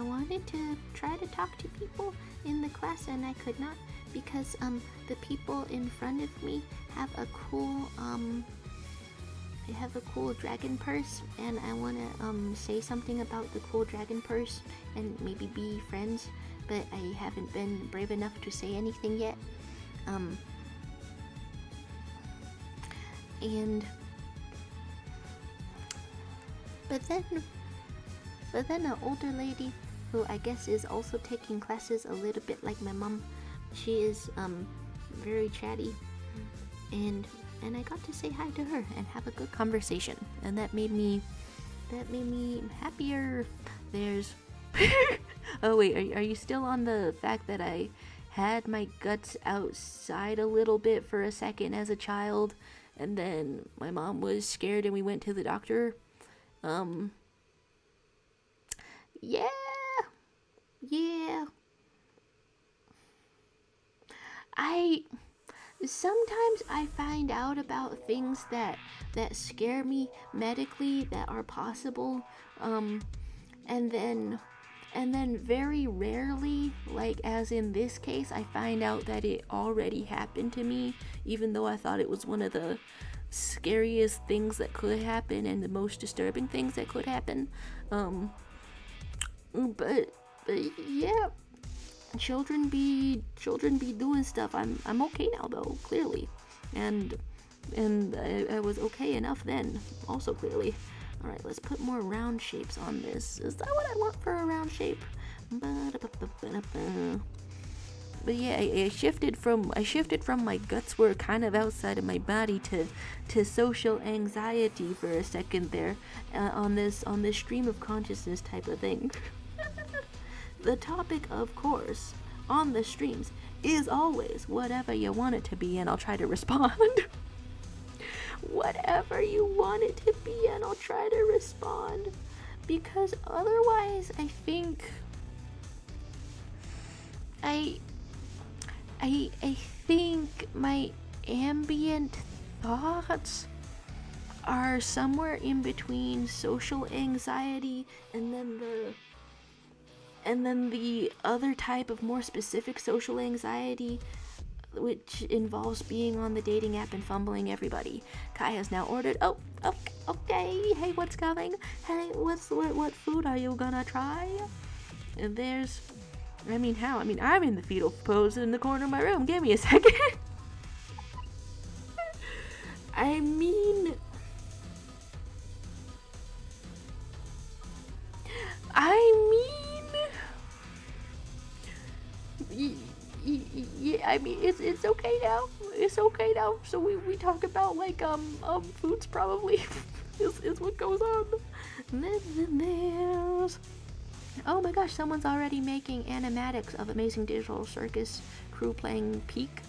B: wanted to try to talk to people in the class, and I could not because the people in front of me have a cool dragon purse, and I want to say something about the cool dragon purse and maybe be friends, but I haven't been brave enough to say anything yet. And but then an older lady who I guess is also taking classes a little bit like my mom. She is very chatty, and I got to say hi to her and have a good conversation, and that made me happier. There's oh wait, are you still on the fact that I had my guts outside a little bit for a second as a child, and then my mom was scared and we went to the doctor? Yeah. Sometimes I find out about things that scare me medically that are possible, and then very rarely, like as in this case, I find out that it already happened to me, even though I thought it was one of the scariest things that could happen and the most disturbing things that could happen. But yeah, children be doing stuff. I'm okay now though, clearly, and I was okay enough then, also clearly. All right, let's put more round shapes on this. Is that what I want for a round shape? But yeah, I shifted from my guts were kind of outside of my body to social anxiety for a second there, on this stream of consciousness type of thing. The topic, of course, on the streams is always whatever you want it to be, and I'll try to respond. Whatever you want it to be, and I'll try to respond. Because otherwise, I think I think my ambient thoughts are somewhere in between social anxiety and then the other type of more specific social anxiety, which involves being on the dating app and fumbling everybody. Kai has now ordered. Oh, okay. Hey, what's coming? Hey, what food are you gonna try? And there's, how? I'm in the fetal pose in the corner of my room. Give me a second. Yeah, it's okay now. It's okay now. So we talk about like foods probably is what goes on. And then there's, oh my gosh, someone's already making animatics of Amazing Digital Circus crew playing Peak.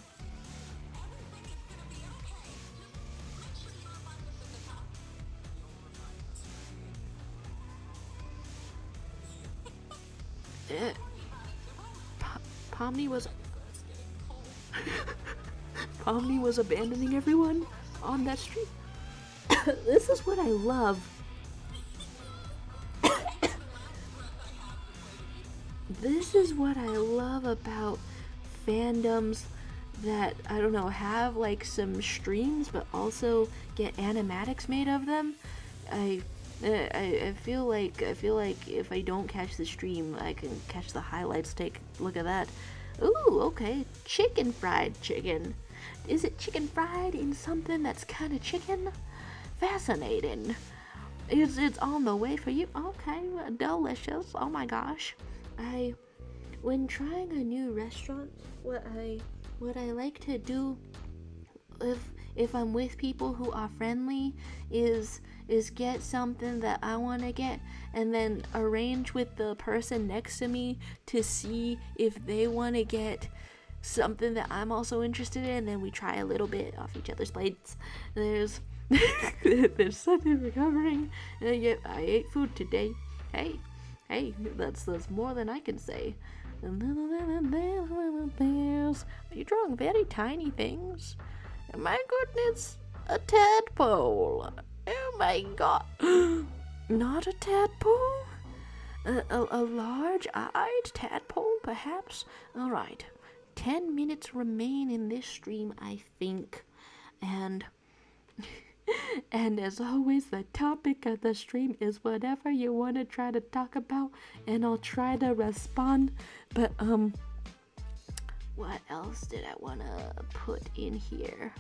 B: Pomni was abandoning everyone on that street. This is what I love. This is what I love about fandoms that, I don't know, have like some streams but also get animatics made of them. I feel like if I don't catch the stream, I can catch the highlights. Take a look at that. Ooh, okay. Fried chicken. Is it chicken fried in something that's kind of chicken? Fascinating. It's on the way for you. Okay, delicious. Oh my gosh. When trying a new restaurant, what I like to do if I'm with people who are friendly is get something that I want to get and then arrange with the person next to me to see if they want to get something that I'm also interested in, and then we try a little bit off each other's plates. There's something recovering. Yeah, I ate food today. Hey, that's more than I can say. Are you drawing very tiny things? My goodness, a tadpole. Oh my god. Not a tadpole? A large-eyed tadpole, perhaps? Alright. 10 minutes remain in this stream, I think. And as always, the topic of the stream is whatever you want to try to talk about, and I'll try to respond. But, what else did I want to put in here?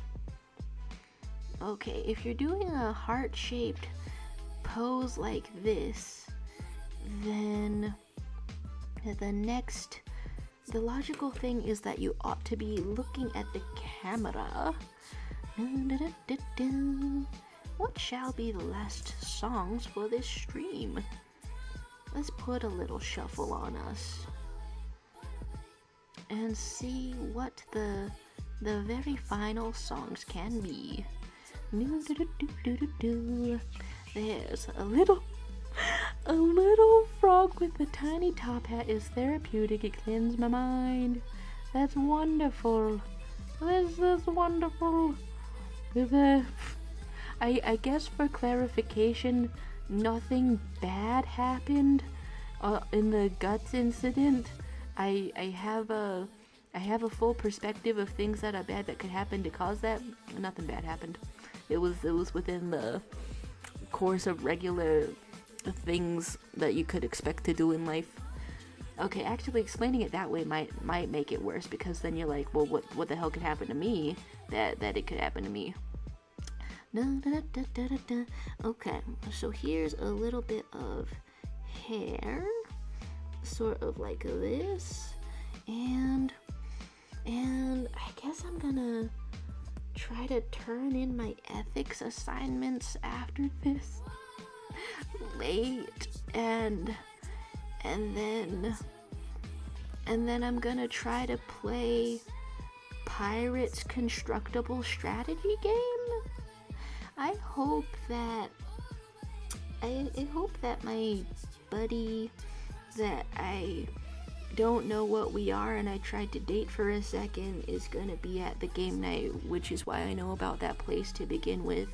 B: Okay, if you're doing a heart-shaped pose like this, then the logical thing is that you ought to be looking at the camera. What shall be the last songs for this stream? Let's put a little shuffle on us and see what the very final songs can be. There's a little frog with a tiny top hat is therapeutic. It cleans my mind. That's wonderful. This is wonderful. I guess for clarification, nothing bad happened in the guts incident. I have a full perspective of things that are bad that could happen to cause that. Nothing bad happened. It was within the course of regular things that you could expect to do in life. Okay, actually explaining it that way might make it worse, because then you're like, well, what the hell could happen to me that it could happen to me? Okay, so here's a little bit of hair, sort of like this, and I guess I'm gonna try to turn in my ethics assignments after this. Late, and then I'm gonna try to play Pirates Constructible Strategy Game. I hope that my buddy that I don't know what we are and I tried to date for a second is gonna be at the game night, which is why I know about that place to begin with.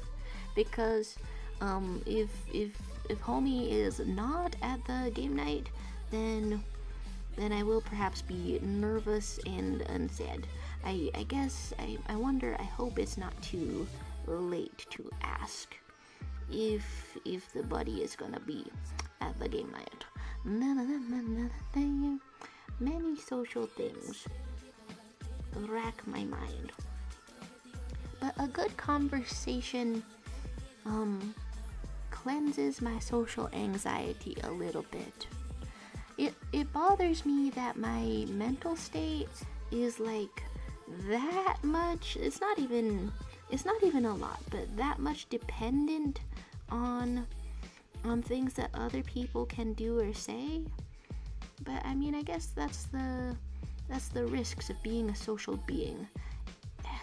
B: Because if homie is not at the game night, then I will perhaps be nervous and sad. I guess I wonder, I hope it's not too late to ask if the buddy is gonna be at the game night. Many social things rack my mind, but a good conversation cleanses my social anxiety a little bit. It bothers me that my mental state is like that much, it's not even a lot, but that much dependent on things that other people can do or say. But I mean, I guess that's the risks of being a social being.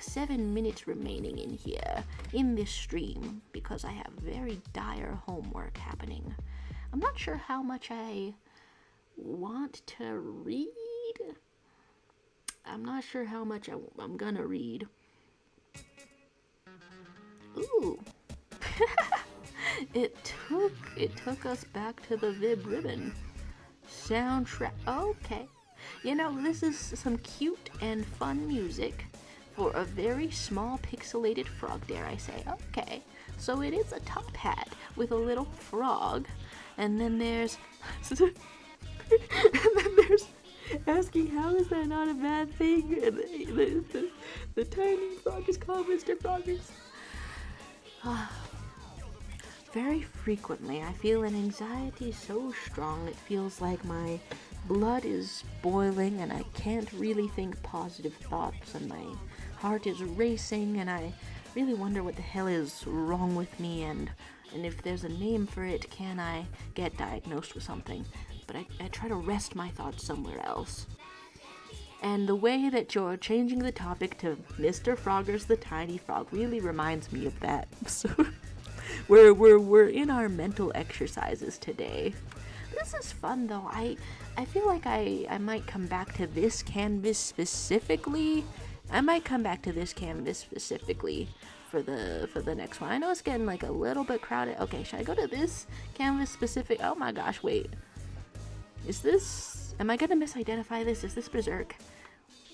B: 7 minutes remaining in here, in this stream, because I have very dire homework happening. I'm not sure how much I want to read. I'm not sure how much I'm gonna read. Ooh. It took us back to the Vib Ribbon soundtrack. Okay. You know, this is some cute and fun music for a very small pixelated frog, dare I say. Okay. So it is a top hat with a little frog, and then there's asking how is that not a bad thing, and the tiny frog is called Mr. Froggers. Very frequently, I feel an anxiety so strong it feels like my blood is boiling and I can't really think positive thoughts, and my heart is racing, and I really wonder what the hell is wrong with me, and if there's a name for it, can I get diagnosed with something? But I try to rest my thoughts somewhere else. And the way that you're changing the topic to Mr. Froggers the Tiny Frog really reminds me of that. So we're in our mental exercises today. This is fun though. I feel like I might come back to this canvas specifically. For the next one. I know it's getting like a little bit crowded. Okay, should I go to this canvas specific? Oh my gosh, wait. Is this... Am I gonna misidentify this? Is this Berserk?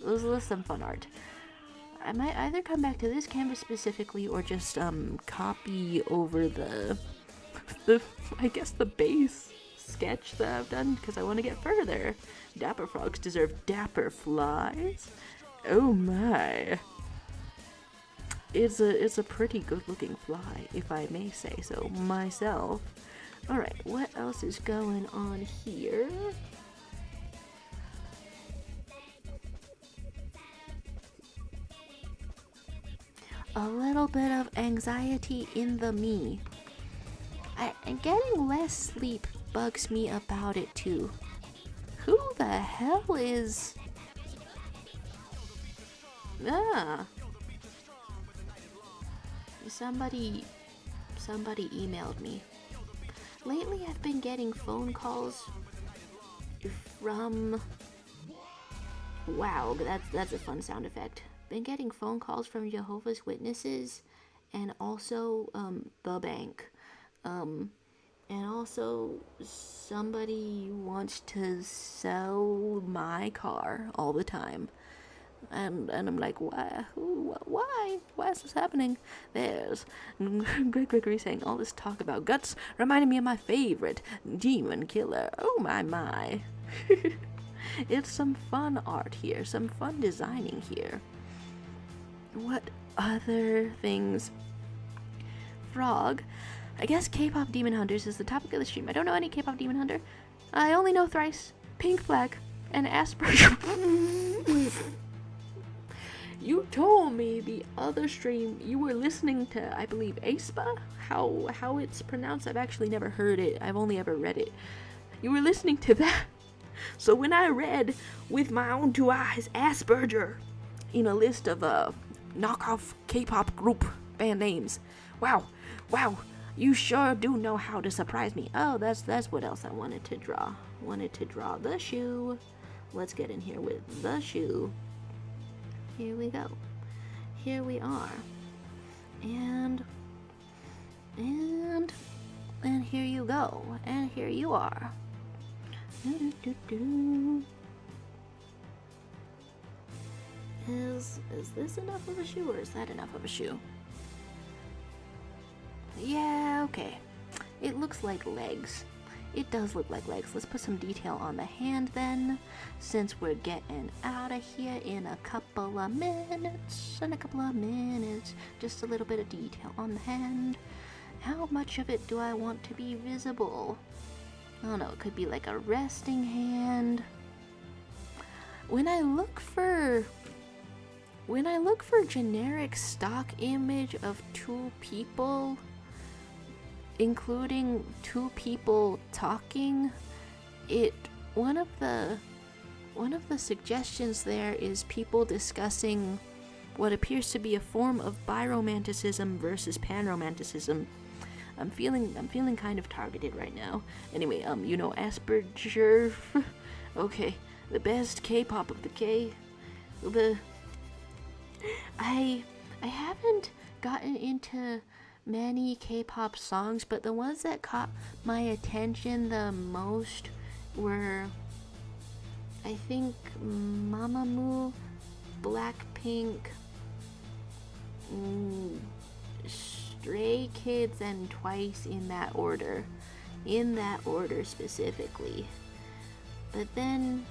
B: This is some fun art. I might either come back to this canvas specifically or just copy over the I guess the base sketch that I've done, because I want to get further. Dapper frogs deserve dapper flies. Oh my.
A: it's a pretty good looking fly, if I may say so myself. Alright, what else is going on here? A little bit of anxiety in the me. And getting less sleep bugs me about it too. Who the hell is... Somebody emailed me. Lately I've been getting phone calls from... Wow, that's a fun sound effect. Been getting phone calls from Jehovah's Witnesses and also the bank. And also somebody wants to sell my car all the time. And I'm like, why? Why is this happening? There's Greg Gregory saying all this talk about guts reminded me of my favorite demon killer. Oh my. It's some fun art here, some fun designing here. What other things? Frog. I guess K-pop Demon Hunters is the topic of the stream. I don't know any K-pop Demon Hunter. I only know Thrice, Pink Black, and Asperger. You told me the other stream you were listening to, I believe, aespa? How it's pronounced? I've actually never heard it. I've only ever read it. You were listening to that. So when I read with my own two eyes Asperger in a list of knockoff K-pop group band names, wow, you sure do know how to surprise me. Oh, that's what else I wanted to draw. Wanted to draw the shoe. Let's get in here with the shoe. Here we go. Here we are. And here you go. And here you are. Is this enough of a shoe or is that enough of a shoe? Yeah, okay. It looks like legs. It does look like legs. Let's put some detail on the hand then, since we're getting out of here in a couple of minutes. Just a little bit of detail on the hand. How much of it do I want to be visible? I don't know, it could be like a resting hand. When I look for generic stock image of two people, including two people talking, one of the suggestions there is people discussing what appears to be a form of biromanticism versus panromanticism. I'm feeling kind of targeted right now. Anyway, you know Asperger. Okay, the best K-pop of the K. I haven't gotten into many K-pop songs, but the ones that caught my attention the most were, I think, Mamamoo, Blackpink, Stray Kids, and Twice, in that order specifically. But then,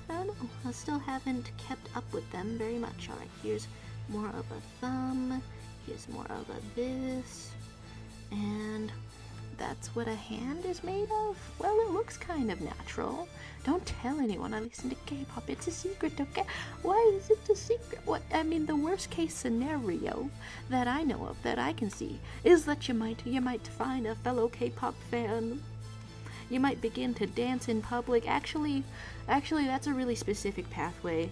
A: I don't know, I still haven't kept up with them very much. Alright, here's more of a thumb. Here's more of a this, and that's what a hand is made of? Well, it looks kind of natural. Don't tell anyone I listen to K-pop. It's a secret, okay? Why is it a secret? What? I mean, the worst case scenario that I know of, that I can see, is that you might find a fellow K-pop fan. You might begin to dance in public. Actually, that's a really specific pathway.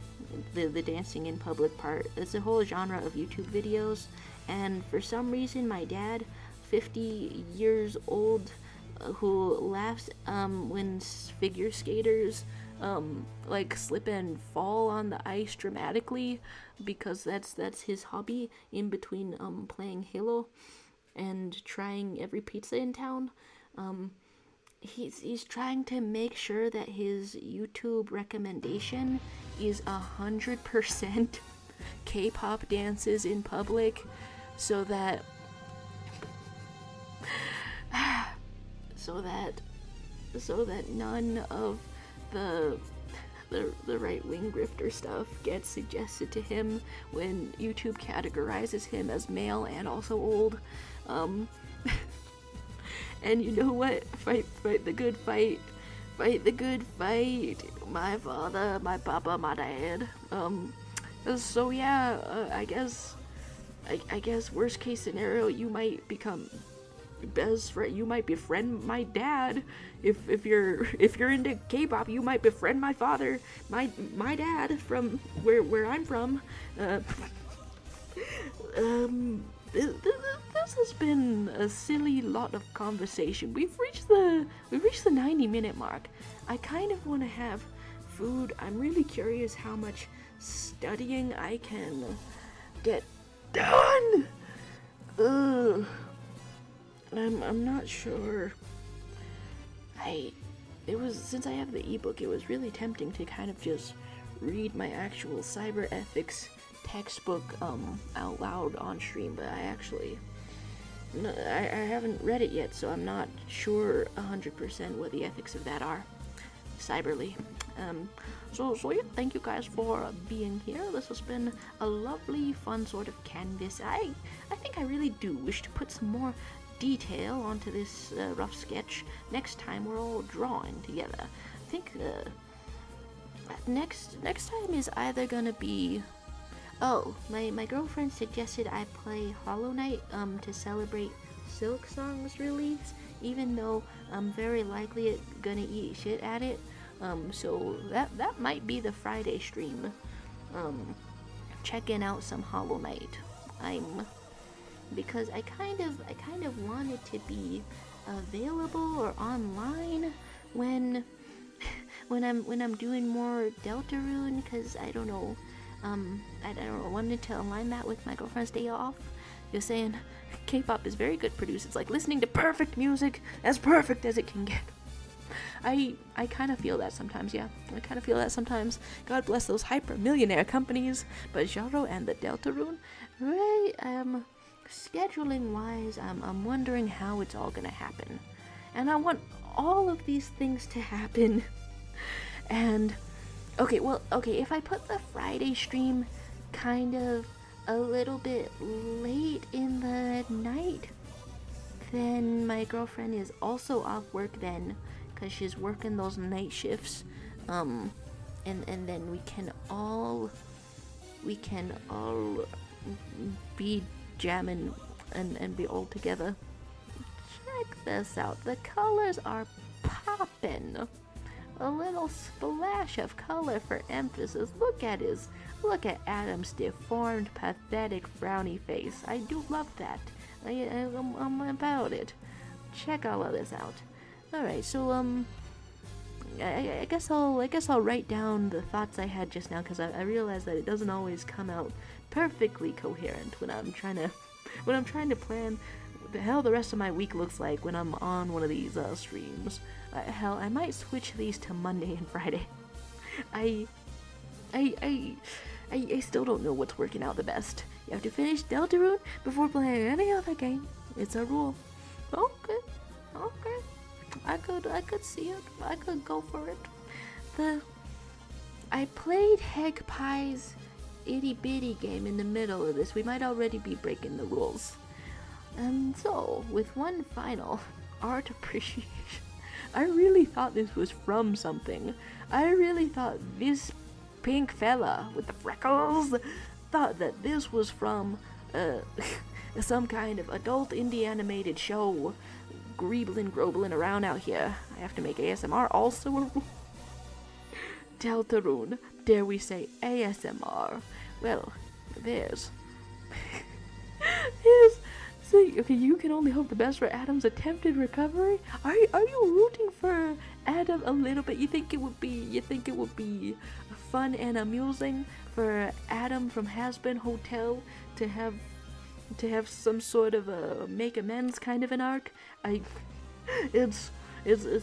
A: The dancing in public part. It's a whole genre of YouTube videos. And for some reason, my dad, 50 years old, who laughs when figure skaters like slip and fall on the ice dramatically, because that's his hobby in between playing Halo and trying every pizza in town. He's trying to make sure that his YouTube recommendation is 100% K-pop dances in public, so that none of the the right wing grifter stuff gets suggested to him when YouTube categorizes him as male and also old. And you know what? Fight the good fight. Fight the good fight. My father, my papa, my dad. So yeah, I guess worst case scenario, you might become best friend. You might befriend my dad. If you're into K-pop, you might befriend my father, my dad from where I'm from. This has been a silly lot of conversation. We've reached the 90-minute mark. I kind of want to have food. I'm really curious how much studying I can get done. I'm not sure. Since I have the ebook, it was really tempting to kind of just read my actual cyber ethics textbook out loud on stream, but I haven't read it yet, so I'm not sure 100% what the ethics of that are cyberly. So yeah, thank you guys for being here. This has been a lovely, fun sort of canvas. I think I really do wish to put some more detail onto this rough sketch next time we're all drawing together. I think next time is either gonna be... Oh, my girlfriend suggested I play Hollow Knight to celebrate Silk Song's release, even though I'm very likely gonna eat shit at it. So that might be the Friday stream. Checking out some Hollow Knight. Because I kind of want it to be available or online when I'm doing more Deltarune, because I don't know. I wanted to align that with my girlfriend's day off. You're saying K-pop is very good produced. It's like listening to perfect music, as perfect as it can get. I kind of feel that sometimes, yeah. I kind of feel that sometimes. God bless those hyper-millionaire companies. But Jaro and the Deltarune, right? Scheduling-wise, I'm wondering how it's all gonna happen. And I want all of these things to happen. And... Okay, if I put the Friday stream kind of a little bit late in the night, then my girlfriend is also off work then, because she's working those night shifts, and then we can all be jamming and be all together. Check this out, the colors are poppin'. A little splash of color for emphasis. Look at Adam's deformed, pathetic frowny face. I do love that. I'm about it. Check all of this out. All right, so I guess I'll write down the thoughts I had just now, because I realize that it doesn't always come out perfectly coherent when I'm trying to plan the hell the rest of my week looks like when I'm on one of these streams. Hell, I might switch these to Monday and Friday. I still don't know what's working out the best. You have to finish Deltarune before playing any other game. It's a rule. Okay. I could see it. I could go for it. I played Heg Pie's itty bitty game in the middle of this. We might already be breaking the rules. And so, with one final art appreciation, I really thought this was from something. I really thought this pink fella with the freckles thought that this was from some kind of adult indie animated show groveling around out here. I have to make ASMR also a rule. Deltarune, dare we say ASMR? Well, there's... Okay, you can only hope the best for Adam's attempted recovery. Are you rooting for Adam a little bit? You think it would be fun and amusing for Adam from Has-Been Hotel to have some sort of a make amends kind of an arc? It's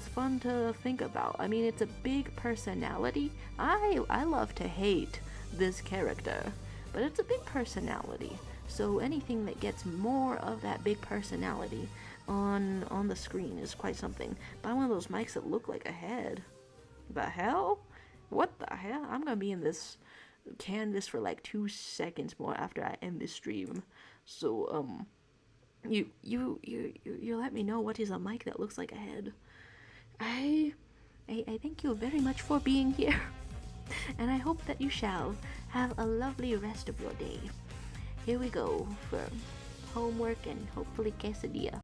A: fun to think about. I mean, it's a big personality. I love to hate this character, but it's a big personality. So anything that gets more of that big personality on the screen is quite something. Buy one of those mics that look like a head. The hell? What the hell? I'm gonna be in this canvas for like 2 seconds more after I end this stream. So you let me know what is a mic that looks like a head. I thank you very much for being here, and I hope that you shall have a lovely rest of your day. Here we go for homework and hopefully quesadilla.